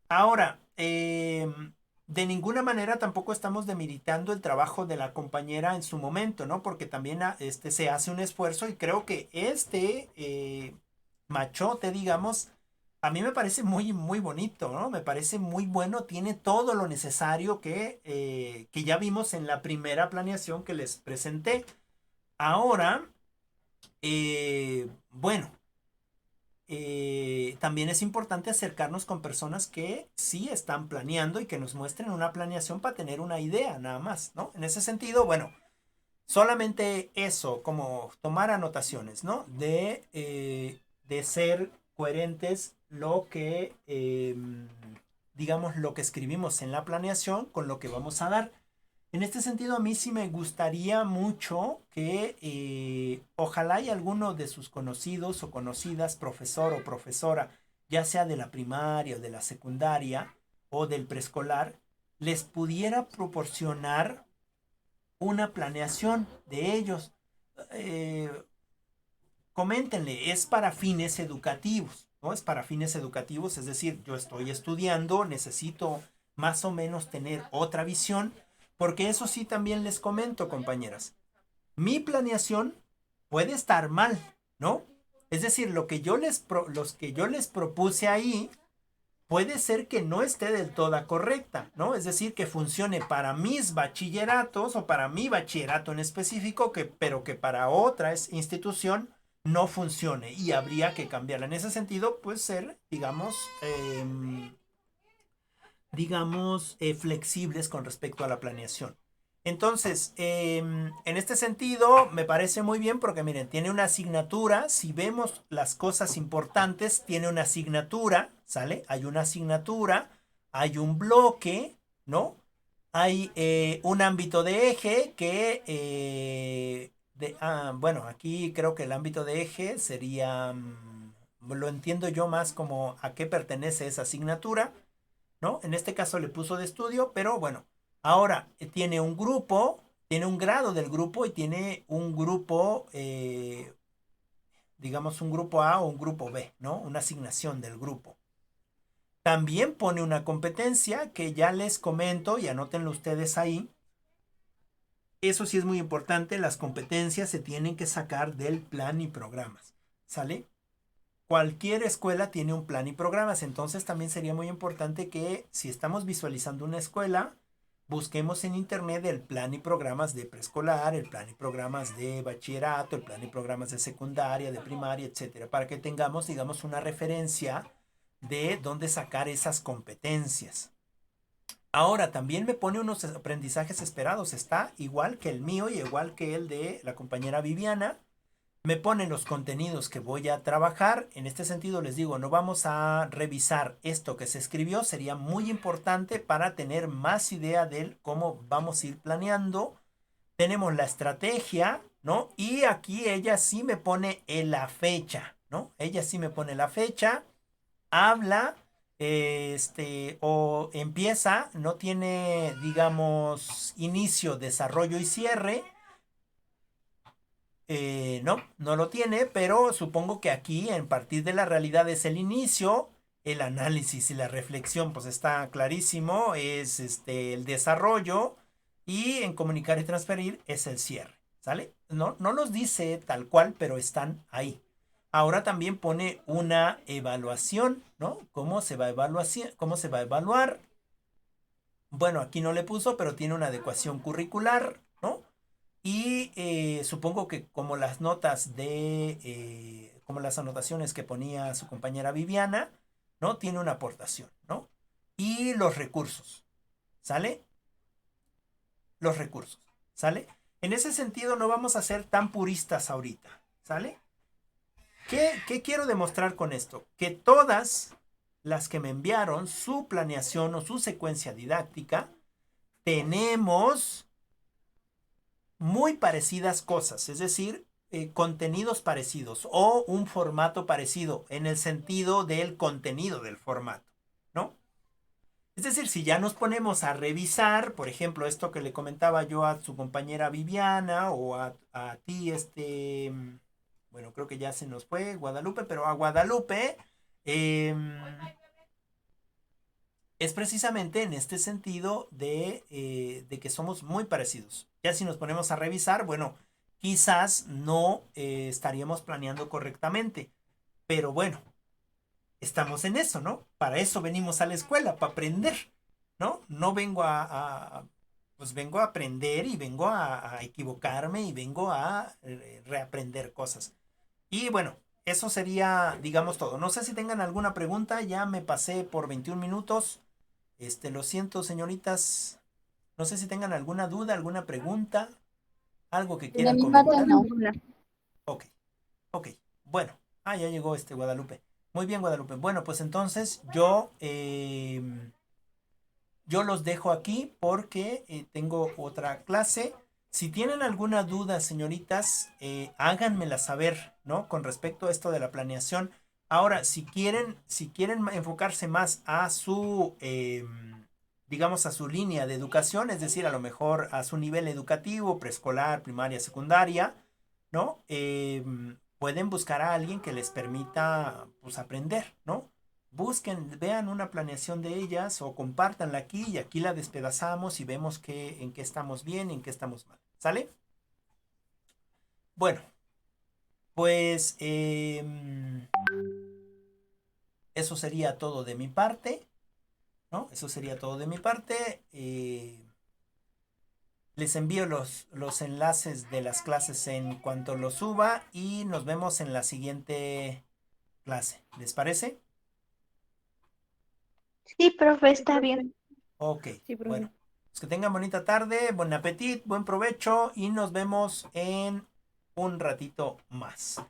Ahora, de ninguna manera tampoco estamos demeritando el trabajo de la compañera en su momento, ¿no? Porque también se hace un esfuerzo y creo que machote, digamos, a mí me parece muy, muy bonito, ¿no? Me parece muy bueno, tiene todo lo necesario que ya vimos en la primera planeación que les presenté. Ahora, bueno, también es importante acercarnos con personas que sí están planeando y que nos muestren una planeación para tener una idea, nada más, ¿no? En ese sentido, bueno, solamente eso, como tomar anotaciones, ¿no? De ser coherentes digamos, lo que escribimos en la planeación con lo que vamos a dar. En este sentido, a mí sí me gustaría mucho que ojalá y alguno de sus conocidos o conocidas, profesor o profesora, ya sea de la primaria o de la secundaria o del preescolar, les pudiera proporcionar una planeación de ellos. Eh, Coméntenle, es para fines educativos, ¿no? Es para fines educativos, es decir, yo estoy estudiando, necesito más o menos tener otra visión, porque eso sí también les comento, compañeras. Mi planeación puede estar mal, ¿no? Es decir, los que yo les propuse ahí, puede ser que no esté del todo correcta, ¿no? Es decir, que funcione para mis bachilleratos o para mi bachillerato en específico, pero que para otra institución no funcione y habría que cambiarla. En ese sentido, pues ser, digamos, flexibles con respecto a la planeación. Entonces, en este sentido, me parece muy bien porque miren, tiene una asignatura, si vemos las cosas importantes, tiene una asignatura, ¿sale? Hay una asignatura, hay un bloque, ¿no? Hay un ámbito de eje que, bueno, aquí creo que el ámbito de eje sería, lo entiendo yo más como a qué pertenece esa asignatura, ¿no? En este caso le puso de estudio, pero bueno, ahora tiene un grupo, tiene un grado del grupo y tiene un grupo, digamos un grupo A o un grupo B, ¿no? Una asignación del grupo. También pone una competencia que ya les comento y anótenlo ustedes ahí. Eso sí es muy importante, las competencias se tienen que sacar del plan y programas, ¿sale? Cualquier escuela tiene un plan y programas, entonces también sería muy importante que si estamos visualizando una escuela, busquemos en internet el plan y programas de preescolar, el plan y programas de bachillerato, el plan y programas de secundaria, de primaria, etcétera, para que tengamos, digamos, una referencia de dónde sacar esas competencias. Ahora, también me pone unos aprendizajes esperados, está igual que el mío y igual que el de la compañera Viviana. Me ponen los contenidos que voy a trabajar. En este sentido les digo, no vamos a revisar esto que se escribió. Sería muy importante para tener más idea de cómo vamos a ir planeando. Tenemos la estrategia, ¿no? Y aquí ella sí me pone la fecha, ¿no? Ella sí me pone la fecha, habla, o empieza, no tiene, digamos, inicio, desarrollo y cierre. No lo tiene, pero supongo que aquí, en partir de la realidad, es el inicio, el análisis y la reflexión, pues está clarísimo, es el desarrollo, y en comunicar y transferir es el cierre, ¿sale? No los dice tal cual, pero están ahí. Ahora también pone una evaluación, ¿no? ¿Cómo se va a evaluar? ¿Cómo se va a evaluar? Bueno, aquí no le puso, pero tiene una adecuación curricular, ¿no? Y supongo que como las notas como las anotaciones que ponía su compañera Viviana, ¿no? Tiene una aportación, ¿no? Y los recursos, ¿sale? Los recursos, ¿sale? En ese sentido no vamos a ser tan puristas ahorita, ¿sale? ¿Qué quiero demostrar con esto? Que todas las que me enviaron su planeación o su secuencia didáctica, tenemos muy parecidas cosas, es decir, contenidos parecidos o un formato parecido en el sentido del contenido del formato, ¿no? Es decir, si ya nos ponemos a revisar, por ejemplo, esto que le comentaba yo a su compañera Viviana o a ti, bueno, creo que ya se nos fue Guadalupe, pero a Guadalupe, es precisamente en este sentido de que somos muy parecidos. Ya si nos ponemos a revisar, bueno, quizás no estaríamos planeando correctamente, pero bueno, estamos en eso, ¿no? Para eso venimos a la escuela, para aprender, ¿no? No vengo pues vengo a aprender y vengo a equivocarme y vengo a reaprender cosas. Y bueno, eso sería, digamos, todo. No sé si tengan alguna pregunta, ya me pasé por 21 minutos. Lo siento, señoritas. No sé si tengan alguna duda, alguna pregunta, algo que De quieran mi parte comentar. no. Ok, ok. Bueno, ya llegó Guadalupe. Muy bien, Guadalupe. Bueno, pues entonces yo los dejo aquí porque tengo otra clase. Si tienen alguna duda, señoritas, háganmela saber, ¿no? Con respecto a esto de la planeación. Ahora, si quieren enfocarse más a su, digamos, a su línea de educación, es decir, a lo mejor a su nivel educativo, preescolar, primaria, secundaria, ¿no? Pueden buscar a alguien que les permita, pues, aprender, ¿no? Busquen, vean una planeación de ellas o compártanla aquí y aquí la despedazamos y vemos en qué estamos bien y en qué estamos mal. ¿Sale? Bueno, pues eso sería todo de mi parte, ¿no? Eso sería todo de mi parte. Les envío los enlaces de las clases en cuanto los suba y nos vemos en la siguiente clase. ¿Les parece? Sí, profe, está bien. Ok, Sí, profe. bueno. Pues que tengan bonita tarde, buen apetito, buen provecho y nos vemos en un ratito más.